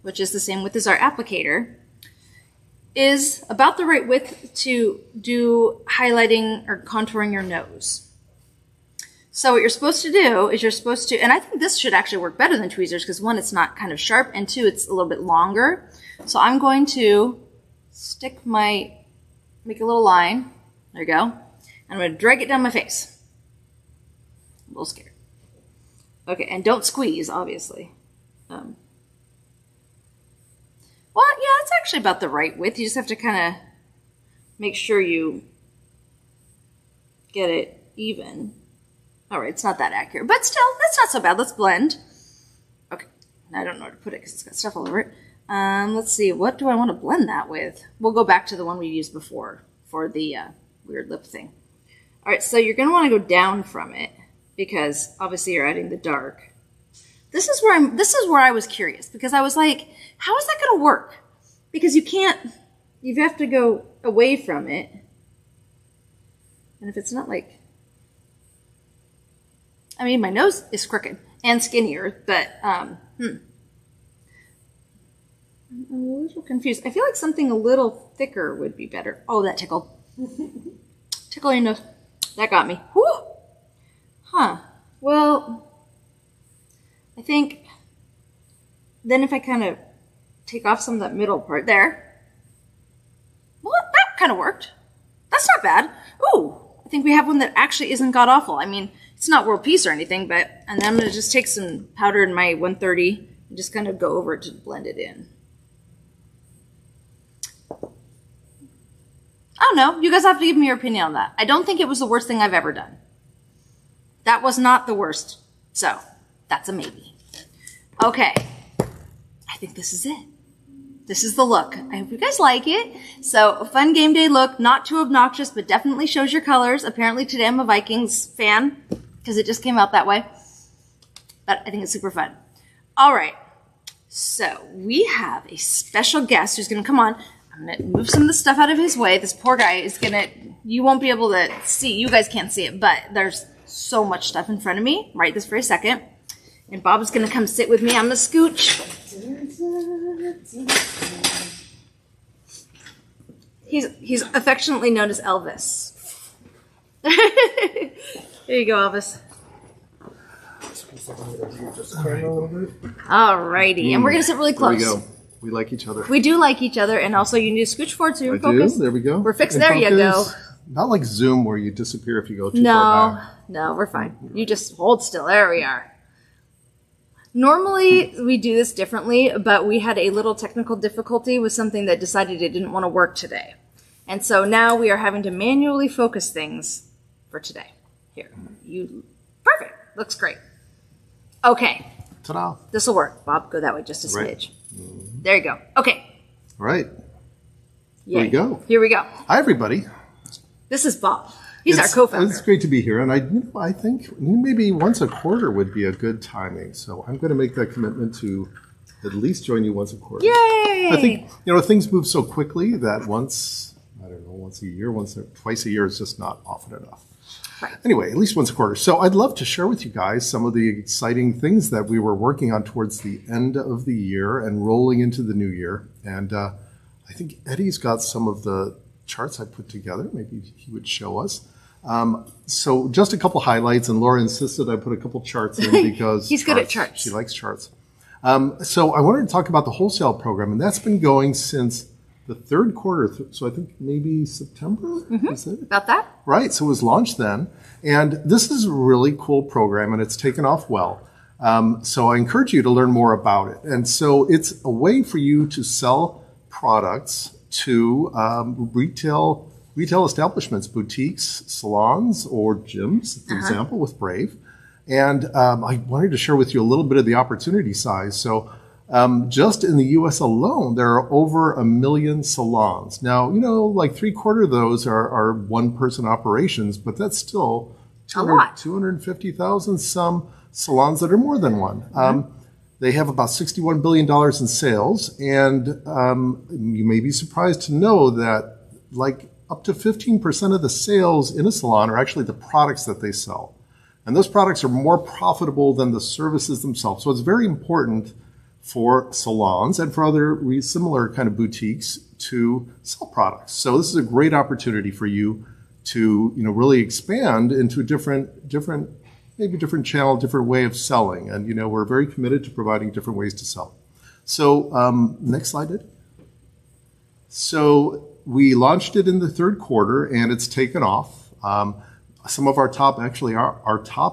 which is the same width as our applicator, is about the right width to do highlighting or contouring your nose. So what you're supposed to do is and I think this should actually work better than tweezers because one, it's not kind of sharp, and two, it's a little bit longer. So I'm going to make a little line. There you go. And I'm going to drag it down my face. I'm a little scared. Okay, and don't squeeze, obviously. Well, yeah, it's actually about the right width. You just have to kind of make sure you get it even. All right, it's not that accurate, but still, that's not so bad. Let's blend. Okay, I don't know where to put it because it's got stuff all over it. Let's see, what do I want to blend that with? We'll go back to the one we used before for the weird lip thing. All right, so you're going to want to go down from it because obviously you're adding the dark. This is where I was curious because I was like, how is that going to work? Because you have to go away from it. And if it's not like, I mean, my nose is crooked and skinnier, but I'm a little confused. I feel like something a little thicker would be better. Oh, that tickled. Tickle your nose. That got me. Whew. Huh. Well, I think then if I kind of take off some of that middle part there, well, that kind of worked. That's not bad. Ooh, I think we have one that actually isn't god-awful. I mean, it's not world peace or anything, and then I'm going to just take some powder in my 130 and just kind of go over it to blend it in. I don't know. You guys have to give me your opinion on that. I don't think it was the worst thing I've ever done. That was not the worst. So, that's a maybe. Okay. I think this is it. This is the look. I hope you guys like it. So, a fun game day look. Not too obnoxious, but definitely shows your colors. Apparently today I'm a Vikings fan because it just came out that way. But I think it's super fun. All right. So, we have a special guest who's going to come on. I'm going to move some of the stuff out of his way. This poor guy is going to, you won't be able to see, you guys can't see it, but there's so much stuff in front of me right this very second. And Bob is going to come sit with me. I'm going to scooch. He's affectionately known as Elvis. There you go, Elvis. Alrighty, and we're gonna sit really close. There we go. We like each other. We do like each other, and also you need to scooch forward so you're focused. There we go. We're fixed. And there you go. focus. Not like Zoom where you disappear if you go too far back. No, we're fine. You just hold still. There we are. Normally, we do this differently, but we had a little technical difficulty with something that decided it didn't want to work today. And so now we are having to manually focus things for today. Here. Perfect. Looks great. Okay. Ta-da. This will work. Bob, go that way just a Right. smidge. There you go. Okay. All right. Yay. Here we go. Here we go. Hi, everybody. This is Bob. He's our co-founder. It's great to be here. And I think maybe once a quarter would be a good timing. So I'm going to make that commitment to at least join you once a quarter. Yay! I think, things move so quickly that once a year, twice a year is just not often enough. Right. Anyway, at least once a quarter. So I'd love to share with you guys some of the exciting things that we were working on towards the end of the year and rolling into the new year. And I think Eddie's got some of the charts I put together. Maybe he would show us. So just a couple highlights, and Laura insisted I put a couple charts in because he's good at charts. She likes charts. So I wanted to talk about the wholesale program, and that's been going since the third quarter. So I think maybe September, is it? About that? Right. So it was launched then. And this is a really cool program, and it's taken off well. So I encourage you to learn more about it. And so it's a way for you to sell products to retail establishments, boutiques, salons, or gyms, for example, with Brave. And I wanted to share with you a little bit of the opportunity size. So just in the U.S. alone, there are over 1 million salons. Now, like 3/4 of those are one-person operations, but that's still a lot. 250,000 some salons that are more than one. They have about $61 billion in sales, and you may be surprised to know that up to 15% of the sales in a salon are actually the products that they sell. And those products are more profitable than the services themselves. So it's very important for salons and for other similar kind of boutiques to sell products. So this is a great opportunity for you to, really expand into a different channel, different way of selling. And, we're very committed to providing different ways to sell. So next slide, Ed. So we launched it in the third quarter, and it's taken off. Some of our top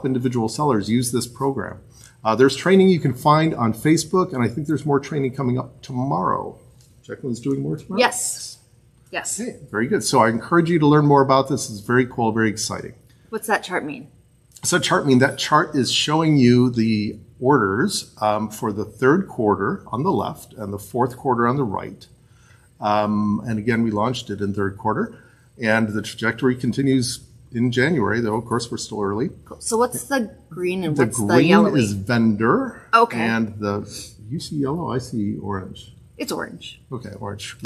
individual sellers use this program. There's training you can find on Facebook, and I think there's more training coming up tomorrow. Jacqueline's doing more tomorrow? Yes. Okay, very good. So I encourage you to learn more about this. It's very cool, very exciting. What's that chart mean? So that chart is showing you the orders for the third quarter on the left and the fourth quarter on the right. And again, we launched it in third quarter, and the trajectory continues in January, though, of course, we're still early. So what's the green and The what's the yellowy? green is vendor. Okay. And you see yellow, I see orange. It's orange. Okay, orange.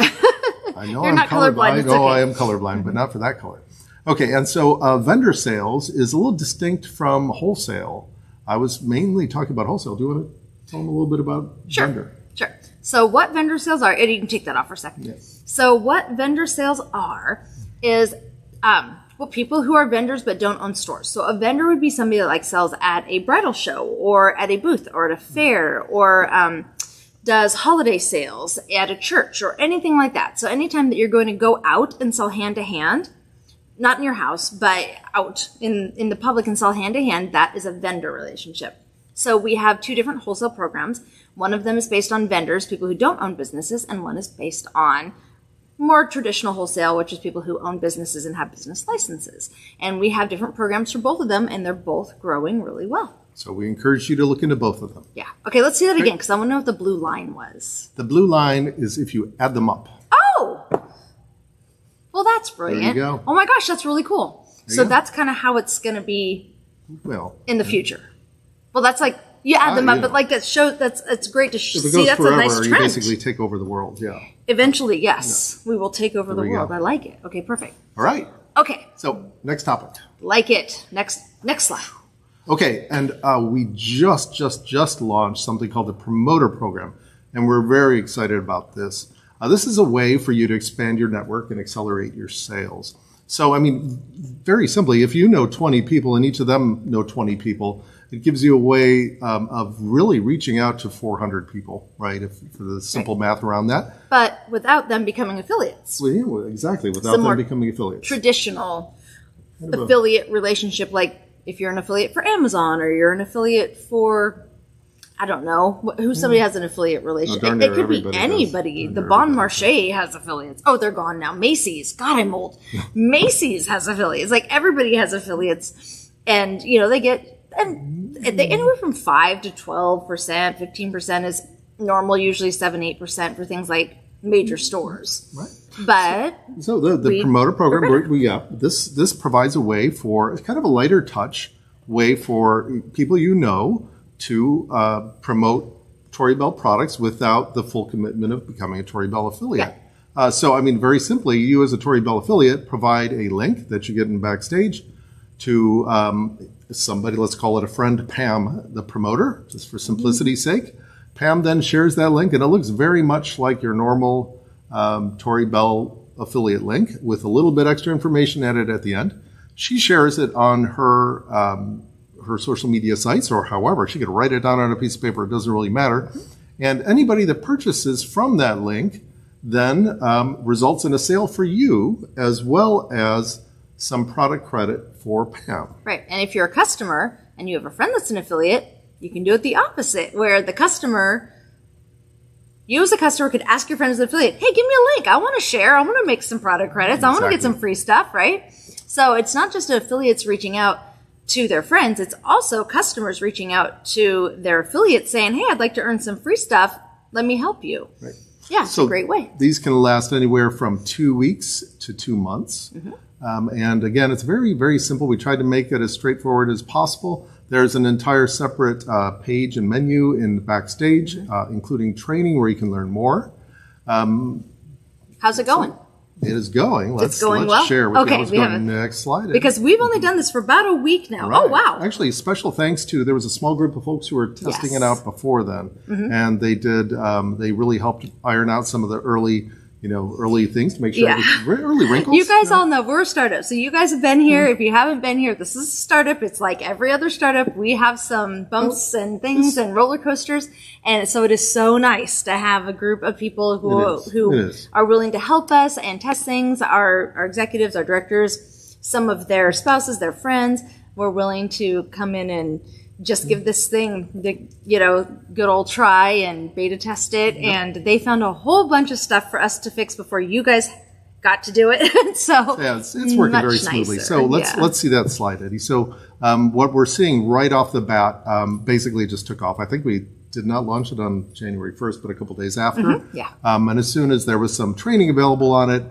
I know You're I'm not colorblind, it's Oh, okay. I am colorblind, but not for that color. Okay, and so vendor sales is a little distinct from wholesale. I was mainly talking about wholesale. Do you want to tell them a little bit about vendor? Sure. So what vendor sales are, Eddie, you can take that off for a second. Yes. So what vendor sales are is people who are vendors but don't own stores. So a vendor would be somebody that sells at a bridal show or at a booth or at a fair or does holiday sales at a church or anything like that. So anytime that you're going to go out and sell hand to hand, not in your house, but out in the public and sell hand to hand, that is a vendor relationship. So we have two different wholesale programs. One of them is based on vendors, people who don't own businesses, and one is based on more traditional wholesale, which is people who own businesses and have business licenses. And we have different programs for both of them, and they're both growing really well. So we encourage you to look into both of them. Yeah. Okay, let's see that again, because I want to know what the blue line was. The blue line is if you add them up. Oh! Well, that's brilliant. There you go. Oh my gosh, that's really cool. There So you go. that's kind of how it's going to be Well, in the future. Well, that's you add them up, yeah. but it's great to if it see. goes That's forever, a nice you trend. basically take over the world. Yeah. Eventually, yes, we will take over the There we world. go. I like it. Okay, perfect. All right. Okay, So next topic. like it. Next slide. Okay, and we just launched something called the Promoter Program, and we're very excited about this. This is a way for you to expand your network and accelerate your sales. So, very simply, if you know 20 people and each of them know 20 people, it gives you a way of really reaching out to 400 people, right? For the simple math around that. But without them becoming affiliates. Well, yeah, exactly, without Some more them becoming affiliates. Traditional affiliate relationship, like if you're an affiliate for Amazon or you're an affiliate for, I don't know, who somebody has an affiliate relationship. darn It near could be everybody does. anybody. Darn The near Bon everybody Marché has affiliates. Oh, they're gone now. Macy's. God, I'm old. Macy's has affiliates. Everybody has affiliates. And, they get, and they anywhere from 5 to 12%, 15% is normal, usually 7-8% for things like major stores. Right. But So the promoter program, this provides a way for kind of a lighter touch way for people to promote Tory Bell products without the full commitment of becoming a Tory Bell affiliate. So, I mean, very simply, you as a Tory Bell affiliate provide a link that you get in Backstage to somebody, let's call it a friend, Pam, the promoter, just for simplicity's sake. Pam then shares that link, and it looks very much like your normal Tory Bell affiliate link with a little bit extra information added at the end. She shares it on her social media sites, or however, she could write it down on a piece of paper. It doesn't really matter. And anybody that purchases from that link then results in a sale for you, as well as some product credit for Pam. Right. And if you're a customer and you have a friend that's an affiliate, you can do it the opposite, where you as a customer could ask your friend as an affiliate, hey, give me a link. I want to share. I want to make some product credits. I want to get some free stuff, right? So it's not just affiliates reaching out to their friends. It's also customers reaching out to their affiliates saying, hey, I'd like to earn some free stuff. Let me help you. Right. Yeah, it's a great way. These can last anywhere from 2 weeks to 2 months. And again, it's very, very simple. We tried to make it as straightforward as possible. There's an entire separate page and menu in Backstage, including training where you can learn more. How's it going? It is going. Let's well? share with Okay, you. Let's go next slide. Because we've only done this for about a week now. Right. Oh, wow. Actually, special thanks to, there was a small group of folks who were testing it out before then. And they did, they really helped iron out some of the early things to make sure, early wrinkles. You guys all know we're a startup. So you guys have been here. If you haven't been here, this is a startup. It's like every other startup. We have some bumps and things and roller coasters. And so it is so nice to have a group of people who are willing to help us and test things. Our executives, our directors, some of their spouses, their friends were willing to come in and just give this thing the good old try and beta test it. And they found a whole bunch of stuff for us to fix before you guys got to do it. So yeah, it's working very smoothly. Nicer. So let's see that slide, Eddie. So what we're seeing right off the bat, basically just took off. I think we did not launch it on January 1st, but a couple days after. And as soon as there was some training available on it,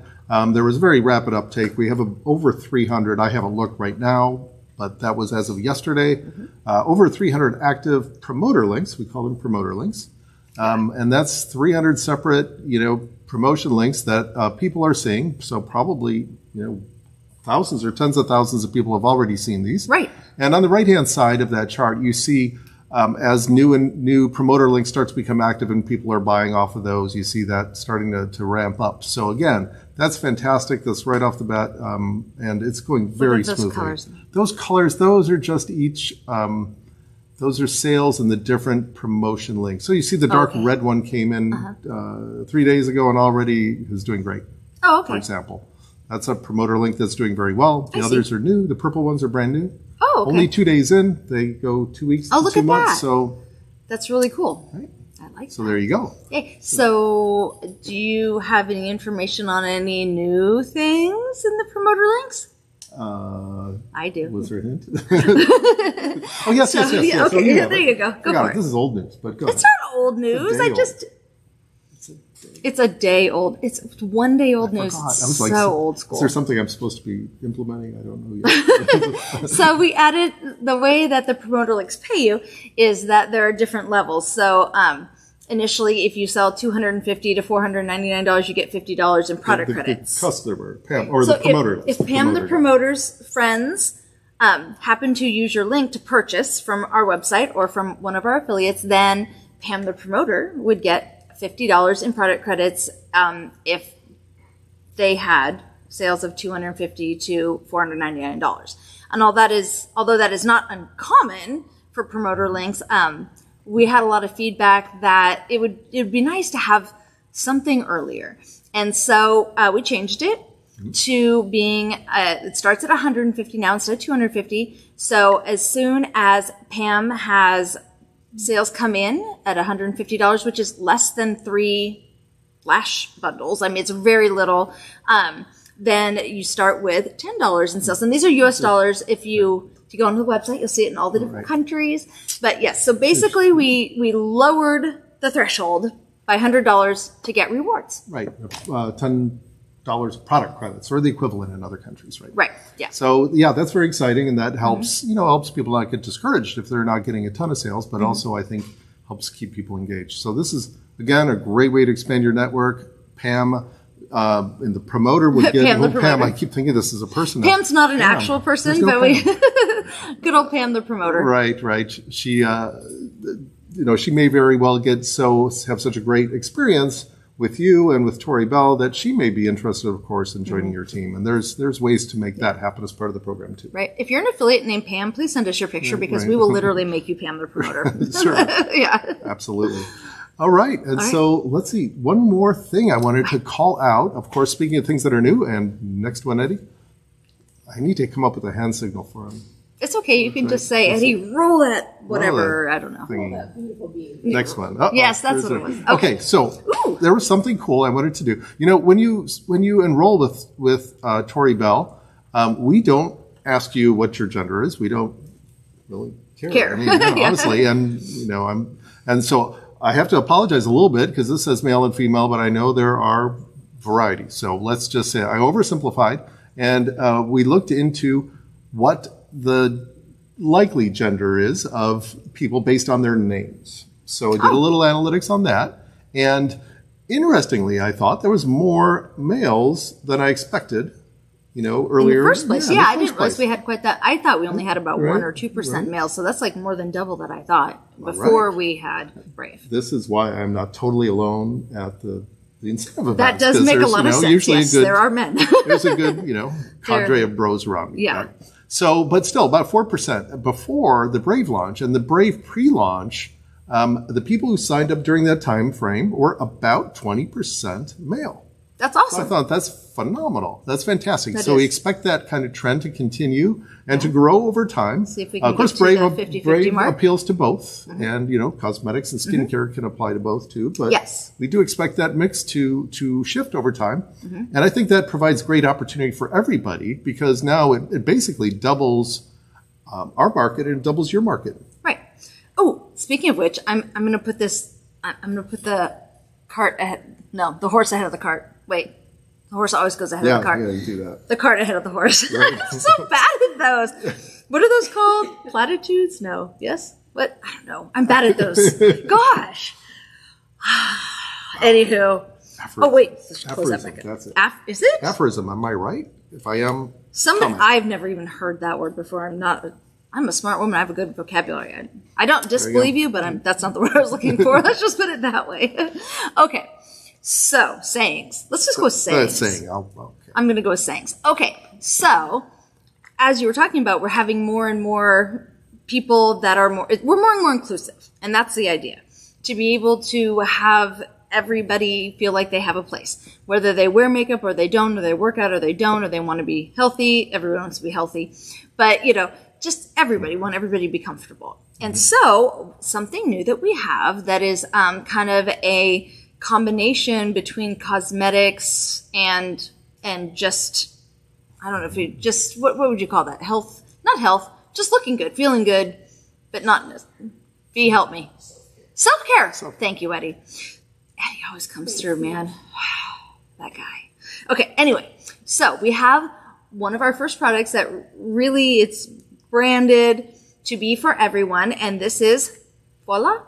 there was very rapid uptake. We have over 300. I haven't looked right now, but that was as of yesterday. Over 300 active promoter links. We call them promoter links. And that's 300 separate, promotion links that people are seeing. So probably, thousands or tens of thousands of people have already seen these. Right. And on the right-hand side of that chart, you see as new promoter links start to become active and people are buying off of those, you see that starting to ramp up. So again, that's fantastic. That's right off the bat, and it's going very smoothly. Those colors, those are just each, those are sales and the different promotion links. So you see the dark red one came in 3 days ago and already is doing great. Oh, okay. For example, that's a promoter link that's doing very well. The others are new. The purple ones are brand new. Oh, okay. Only 2 days in. They go 2 weeks to 2 months. So that's really cool. Right. I like that. So there you go. Okay. So do you have any information on any new things in the promoter links? I do. Was there a hint? Oh, yes. Okay, oh, there you go. Go for it. This is old news, but go It's ahead. not old news. It's a day old. It's 1 day old news. It's so old school. Is there something I'm supposed to be implementing? I don't know yet. So we added the way that the promoter links pay you is that there are different levels. So initially, if you sell $250 to $499, you get $50 in product credits. The customer, Pam, or the promoter. If Pam, the promoter's friends, happen to use your link to purchase from our website or from one of our affiliates, then Pam, the promoter, would get $50 in product credits if they had sales of $250 to $499. And although that is not uncommon for promoter links, we had a lot of feedback that it would be nice to have something earlier. And so we changed it to being, it starts at $150 now instead of $250. So as soon as Pam has sales come in at $150, which is less than 3 flash bundles. I mean, it's very little. Then you start with $10 in sales. And these are US dollars. If you go onto the website, you'll see it in all the different countries. But yes, so basically we lowered the threshold by $100 to get rewards. Right. $10 product credits or the equivalent in other countries, right? Right. Yeah. So yeah, that's very exciting, and that helps, helps people not get discouraged if they're not getting a ton of sales, but also I think helps keep people engaged. So this is, again, a great way to expand your network. Pam, and the promoter would get, Pam, the Pam, promoter. I keep thinking this is a person. now. Pam's not an actual person, There's no but we Pam. good old Pam the promoter. Right. She, she may very well have such a great experience with you and with Tori Bell that she may be interested, of course, in joining your team. And there's ways to make that happen as part of the program too. Right. If you're an affiliate named Pam, please send us your picture because right. we will literally make you Pam the promoter. Sure. Yeah. Absolutely. All right. And so let's see. One more thing I wanted to call out. Of course, speaking of things that are new, and next one, Eddie, I need to come up with a hand signal for him. It's okay. You can just say, Eddie, roll that, whatever. I don't know. Thingy. Beautiful being. Next one. Yes, that's what it was. Okay, so there was something cool I wanted to do. When you enroll with Tori Bell, we don't ask you what your gender is. We don't really care. I mean, Yeah. honestly, and so I have to apologize a little bit because this says male and female, but I know there are varieties. So let's just say I oversimplified, and we looked into what the likely gender is of people based on their names. So I did a little analytics on that. And interestingly, I thought there was more males than I expected, earlier. In the first place. in Yeah, the I first didn't realize place. we had quite that. I thought we only had about 1 or 2% males. So that's like more than double that I thought before we had Brave. This is why I'm not totally alone at the incentive events. That does 'cause make a there's, lot of sense. usually Yes, a good, there are men. there's a good, cadre of bros around me. Yeah. Right? So, but still, about 4% before the Brave launch and the Brave pre-launch, the people who signed up during that time frame were about 20% male. That's So I awesome. thought that's phenomenal. That's fantastic. That So we is. expect that kind of trend to continue and to grow over time. See if we can Of course, get to Brave, the 50-50 Brave mark. appeals to both, and cosmetics and skincare can apply to both too. But Yes. we do expect that mix to shift over time, and I think that provides great opportunity for everybody because now it basically doubles our market and doubles your market. Right. Oh, speaking of which, I'm going to put this. I'm going to put the cart ahead. No, the horse ahead of the cart. Wait, the horse always goes ahead of the cart. Yeah, you do that. The cart ahead of the horse. I'm so bad at those. What are those called? Platitudes? No. Yes. What? I don't know. I'm bad at those. Gosh. Anywho. Oh wait. Let's close that back up. That's it. Is it? Aphorism. Am I right? If I am, Something I've never even heard that word before. I'm a smart woman. I have a good vocabulary. I don't disbelieve you, but that's not the word I was looking for. Let's just put it that way. Okay. So sayings. Let's just go with sayings. saying. Okay. I'm going to go with sayings. Okay. So as you were talking about, we're having more and more people that are we're more and more inclusive. And that's the idea. To be able to have everybody feel like they have a place, whether they wear makeup or they don't, or they work out or they don't, or they want to be healthy. Everyone wants to be healthy, but just everybody want everybody to be comfortable. And so something new that we have that is kind of a combination between cosmetics and just, I don't know if you just, what would you call that? Not health, just looking good, feeling good, but not, help me. Self-care. Thank you, Eddie. Eddie always comes through, man. That guy. Okay, anyway, so we have one of our first products that really it's branded to be for everyone, and this is, voila,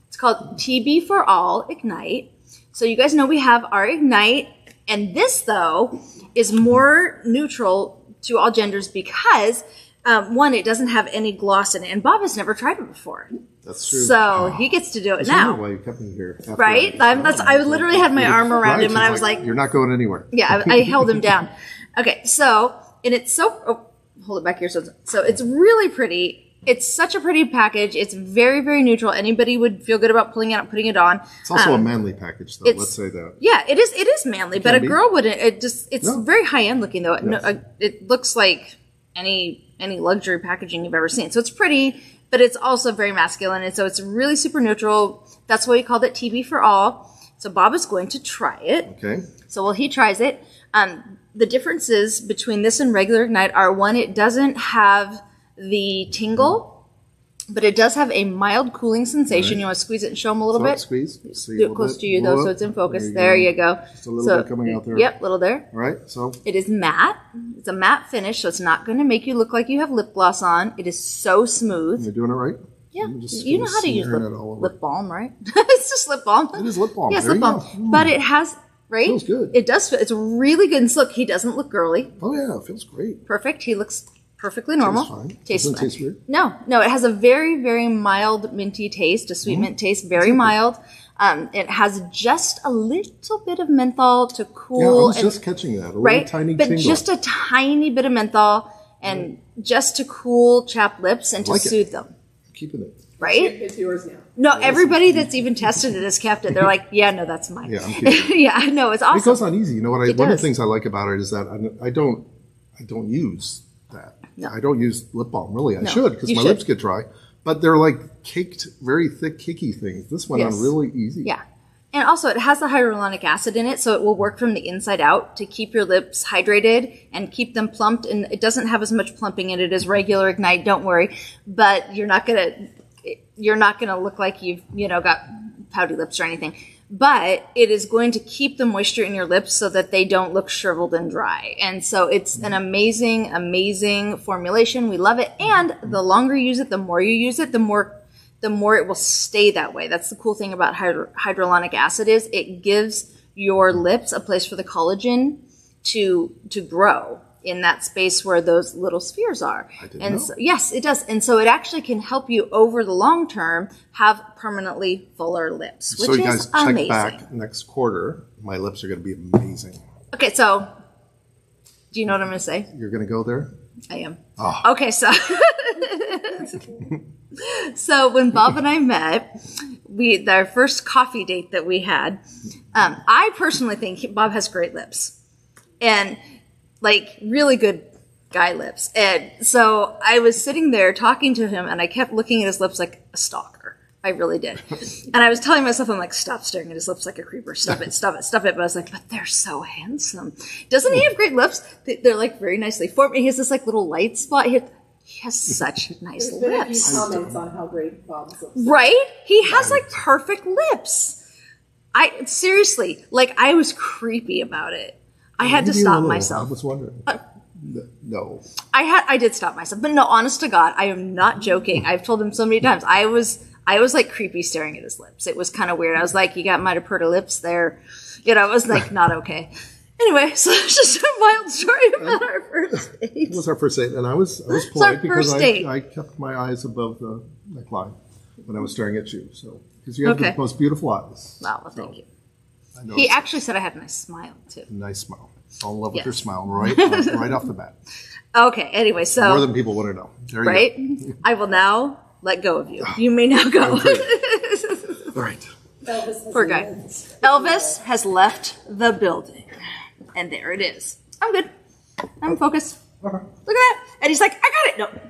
it's called TB for All Ignite. So you guys know we have our Ignite, and this, though, is more neutral to all genders because, one, it doesn't have any gloss in it, and Bob has never tried it before. That's true. So he gets to do it That's why now. you kept me here. Right? I literally had my arm around him, and I was like, you're not going anywhere. yeah, I held him down. Okay, so, and it's hold it back here. So it's really pretty. It's such a pretty package. It's very, very neutral. Anybody would feel good about putting it on. It's also a manly package, though. Let's say that. Yeah, it is manly, but a be. girl wouldn't. It's No. very high end looking though. Yes. It looks like any luxury packaging you've ever seen. So it's pretty, but it's also very masculine, and so it's really super neutral. That's why we called it TB for All. So Bob is going to try it. Okay. So while he tries it, the differences between this and regular Ignite are, one, it doesn't have the tingle, but it does have a mild cooling sensation. You want to squeeze it and show them a little So bit? squeeze. See, Do it close to you though, so it's in focus. There you go. Just a little bit coming out there. Yep, little there. All right. So It is matte. It's a matte finish, so it's not going to make you look like you have lip gloss on. It is so smooth. you're doing it right. Yeah, I'm just you know gonna how to use smear it all over. lip balm, right? It's just lip balm. It is lip balm. Yes, There lip you balm. go. But it has, right? Feels good. It does. It's really good. And look, he doesn't look girly. Oh yeah, it feels great. Perfect. He looks perfectly normal. fine. Tastes Doesn't taste weird? No, it has a very, very mild minty taste, a sweet mint taste, very mild. It has just a little bit of menthol to Yeah, I cool, was just catching that. A right? little tiny But tingle. just a tiny bit of menthol, and just to cool chapped lips and to Like it. soothe them, Keeping it. right? It's yours now. No, everybody that's even tested it has kept it. They're like, yeah, no, that's mine. Yeah, I'm keeping yeah, no, it's awesome. It goes on easy. You know what? One of the does. things I like about it is that I don't use that. No. I don't use lip balm. Really, I should because you my should. lips get dry. But they're like caked, very thick, kicky things. This went Yes. on really easy. Yeah. And also, it has the hyaluronic acid in it, so it will work from the inside out to keep your lips hydrated and keep them plumped. And it doesn't have as much plumping in it as regular Ignite. Don't worry, but you're not gonna look like you've got pouty lips or anything. But it is going to keep the moisture in your lips so that they don't look shriveled and dry. And so it's an amazing, amazing formulation. We love it. And the longer you use it, the more you use it, the more it will stay that way. That's the cool thing about hyaluronic acid is it gives your lips a place for the collagen to grow in that space where those little spheres are. didn't know. So, yes, it does. And so it actually can help you over the long term have permanently fuller lips, which So you is guys check amazing. back next quarter. My lips are going to be amazing. Okay, so do you know what I'm going to say? You're going to go there. I am. Oh. Okay, so so when Bob and I met, our first coffee date that we had, I personally think Bob has great lips and like really good guy lips. And so I was sitting there talking to him and I kept looking at his lips like a stalker. I really did. And I was telling myself, I'm like, stop staring at his lips like a creeper. Stop it, stop it, stop it. But I was like, but they're so handsome. Doesn't he have great lips? They're like very nicely formed. He has this like little light spot. He has such nice There's been a few lips. comments on how great Bob's lips are. Right? He has like perfect lips. Seriously, like I was creepy about it. I had to Maybe a stop little. myself. I was wondering. No. I did stop myself. But no, honest to God, I am not joking. I've told him so many times. I was like creepy staring at his lips. It was kind of weird. I was like, you got mighty pretty lips there. It was like not okay. Anyway, so it's just a wild story about our first date. It was our first date, and I was our polite because first date. I kept my eyes above the neckline when I was staring at you. So because you have Okay. the most beautiful eyes. Wow, well, thank you. I know He it's actually said I had a nice smile too. a nice smile. Fall in love with Yes. your smile right off the bat. Okay, anyway, so More than people want to know. There you right? I will now let go of you. You may now go. go. All right. Elvis has Poor guy. lived. Elvis has left the building. And there it is. I'm good. I'm focused. Look at that. And he's like, I got it. No.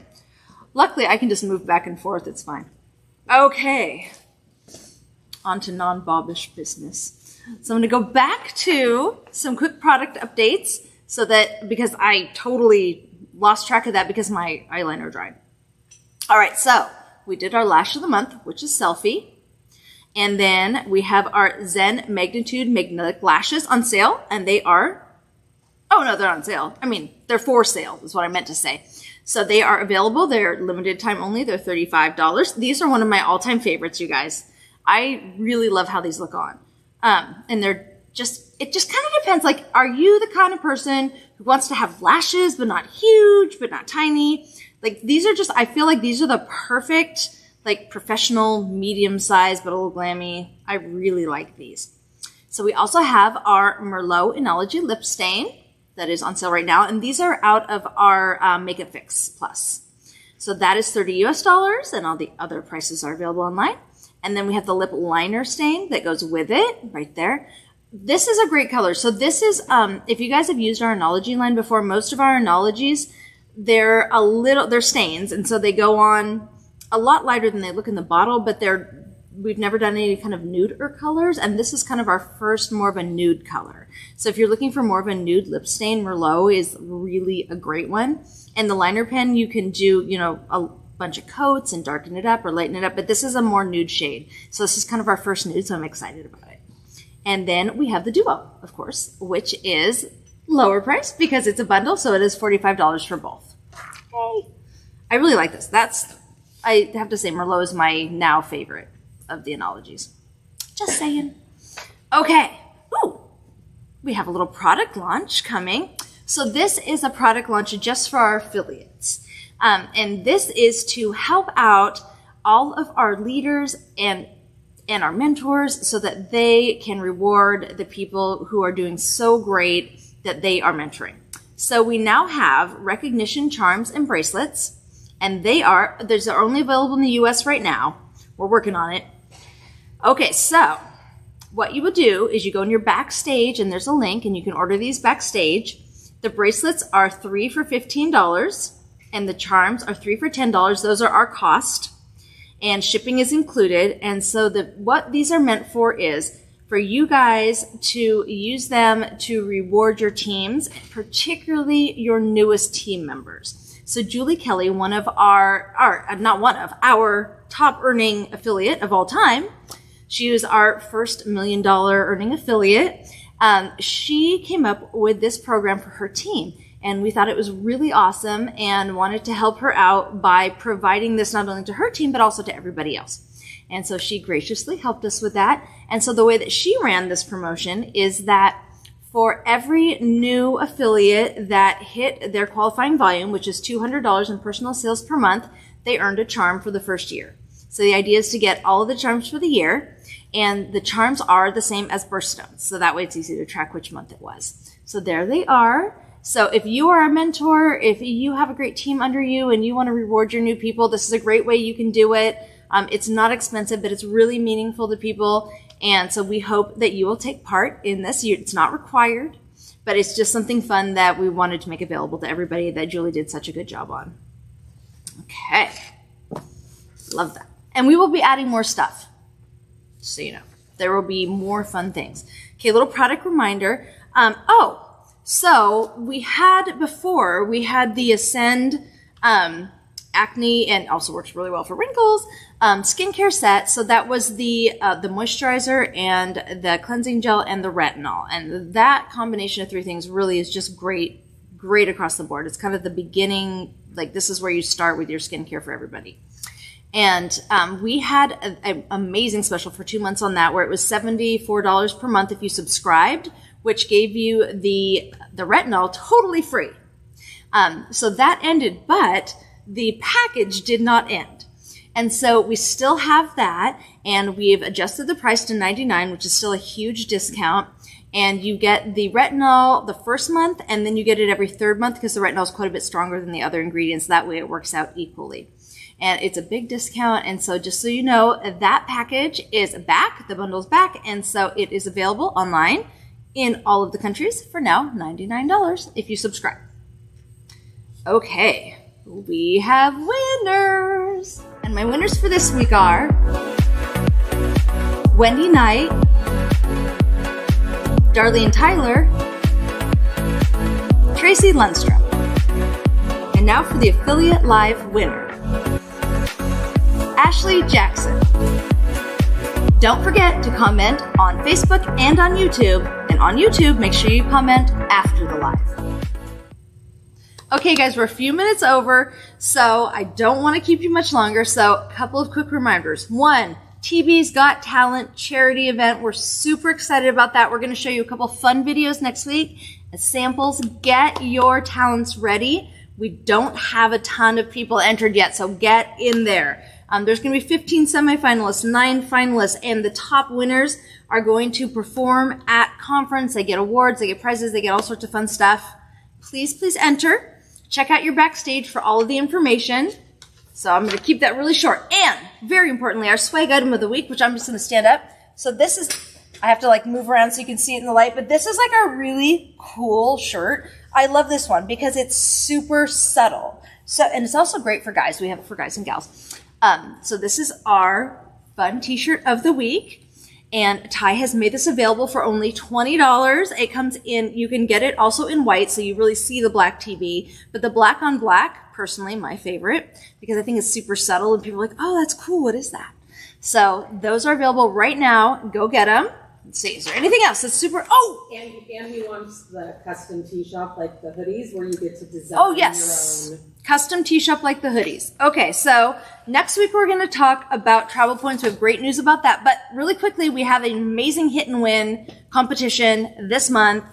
Luckily, I can just move back and forth. It's fine. Okay. On to non-Bobbish business. So I'm going to go back to some quick product updates because I totally lost track of that because my eyeliner dried. All right, so we did our lash of the month, which is Selfie. And then we have our Zen Magnitude Magnetic Lashes on sale, and they are, oh no, they're on sale. I mean, they're for sale is what I meant to say. So they are available. They're limited time only. They're $35. These are one of my all-time favorites, you guys. I really love how these look on. And it just kind of depends. Like, are you the kind of person who wants to have lashes, but not huge, but not tiny? Like, I feel like these are the perfect, like, professional, medium size, but a little glammy. I really like these. So we also have our Merlot Enology Lip Stain that is on sale right now. And these are out of our Makeup Fix Plus. So that is $30 US, and all the other prices are available online. And then we have the lip liner stain that goes with it right there. This is a great color. So this is, if you guys have used our Enology line before, most of our Enologies, they're stains. And so they go on a lot lighter than they look in the bottle, but we've never done any kind of nude colors. And this is kind of our first more of a nude color. So if you're looking for more of a nude lip stain, Merlot is really a great one. And the liner pen, you can do, bunch of coats and darken it up or lighten it up, but this is a more nude shade. So this is kind of our first nude, so I'm excited about it. And then we have the Duo, of course, which is lower price because it's a bundle, so it is $45 for both. Yay. I really like this. I have to say, Merlot is my now favorite of the Enologies. Just saying. Okay. Ooh, we have a little product launch coming. So this is a product launch just for our affiliates. And this is to help out all of our leaders and our mentors so that they can reward the people who are doing so great that they are mentoring. So we now have recognition charms and bracelets, and they're only available in the US right now. We're working on it. Okay, so what you will do is you go in your backstage, and there's a link, and you can order these backstage. The bracelets are 3 for $15, and the charms are 3 for $10. Those are our cost, and shipping is included. And so what these are meant for is for you guys to use them to reward your teams, particularly your newest team members. So Julie Kelly, one of our top earning affiliate of all time, she was our first $1 million earning affiliate. She came up with this program for her team, and we thought it was really awesome and wanted to help her out by providing this not only to her team, but also to everybody else. And so she graciously helped us with that. And so the way that she ran this promotion is that for every new affiliate that hit their qualifying volume, which is $200 in personal sales per month, they earned a charm for the first year. So the idea is to get all of the charms for the year, and the charms are the same as birthstones. So that way it's easy to track which month it was. So there they are. So if you are a mentor, if you have a great team under you and you want to reward your new people, this is a great way you can do it. It's not expensive, but it's really meaningful to people. And so we hope that you will take part in this. It's not required, but it's just something fun that we wanted to make available to everybody that Julie did such a good job on. Okay. Love that. And we will be adding more stuff. So you know, there will be more fun things. Okay, little product reminder. So we had the Ascend acne, and also works really well for wrinkles, skincare set. So that was the moisturizer and the cleansing gel and the retinol. And that combination of three things really is just great across the board. It's kind of the beginning, like this is where you start with your skincare for everybody. And we had an amazing special for 2 months on that, where it was $74 per month if you subscribed, which gave you the retinol totally free. So that ended, but the package did not end. And so we still have that, and we've adjusted the price to $99, which is still a huge discount. And you get the retinol the first month, and then you get it every third month because the retinol is quite a bit stronger than the other ingredients. That way it works out equally. And it's a big discount. And so just so you know, that package is back. The bundle's back. And so it is available online in all of the countries for now, $99 if you subscribe. Okay, we have winners. And my winners for this week are Wendy Knight, Darlene Tyler, Tracy Lundstrom. And now for the Affiliate Live winner, Ashley Jackson. Don't forget to comment on Facebook and on YouTube. And on YouTube, make sure you comment after the live. Okay, guys, we're a few minutes over, so I don't want to keep you much longer. So a couple of quick reminders. One, TB's Got Talent charity event. We're super excited about that. We're going to show you a couple fun videos next week as samples. Get your talents ready. We don't have a ton of people entered yet, so get in there. There's going to be 15 semifinalists, 9 finalists, and the top winners are going to perform at conference. They get awards, they get prizes, they get all sorts of fun stuff. Please enter. Check out your backstage for all of the information. So I'm going to keep that really short. And very importantly, our swag item of the week, which I'm just going to stand up. So this is, I have to like move around so you can see it in the light, but this is like a really cool shirt. I love this one because it's super subtle. So, and it's also great for guys. We have it for guys and gals. So this is our fun t-shirt of the week. And Ty has made this available for only $20. It comes in, you can get it also in white, so you really see the black TV. But the black on black, personally, my favorite, because I think it's super subtle and people are like, oh, that's cool. What is that? So those are available right now. Go get them. Let's see, is there anything else that's super, And he wants the custom tee shop, like the hoodies, where you get to design yes. your own. Custom tee shop like the hoodies. Okay, so next week we're going to talk about travel points. We have great news about that. But really quickly, we have an amazing hit and win competition this month.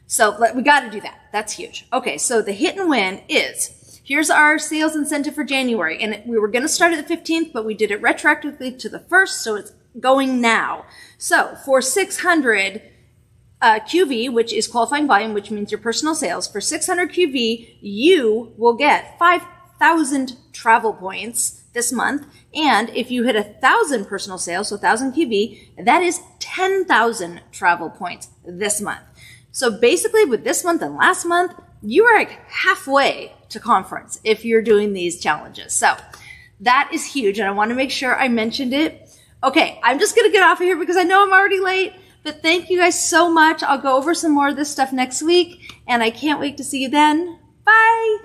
So we got to do that. That's huge. Okay, so the hit and win is, here's our sales incentive for January. And we were going to start at the 15th, but we did it retroactively to the 1st, so it's going now. So for 600 QV, which is qualifying volume, which means your personal sales, for 600 QV, you will get 5,000 travel points this month. And if you hit 1,000 personal sales, so 1,000 QV, that is 10,000 travel points this month. So basically with this month and last month, you are like halfway to conference if you're doing these challenges. So that is huge. And I want to make sure I mentioned it. Okay, I'm just going to get off of here because I know I'm already late. But thank you guys so much. I'll go over some more of this stuff next week, and I can't wait to see you then. Bye!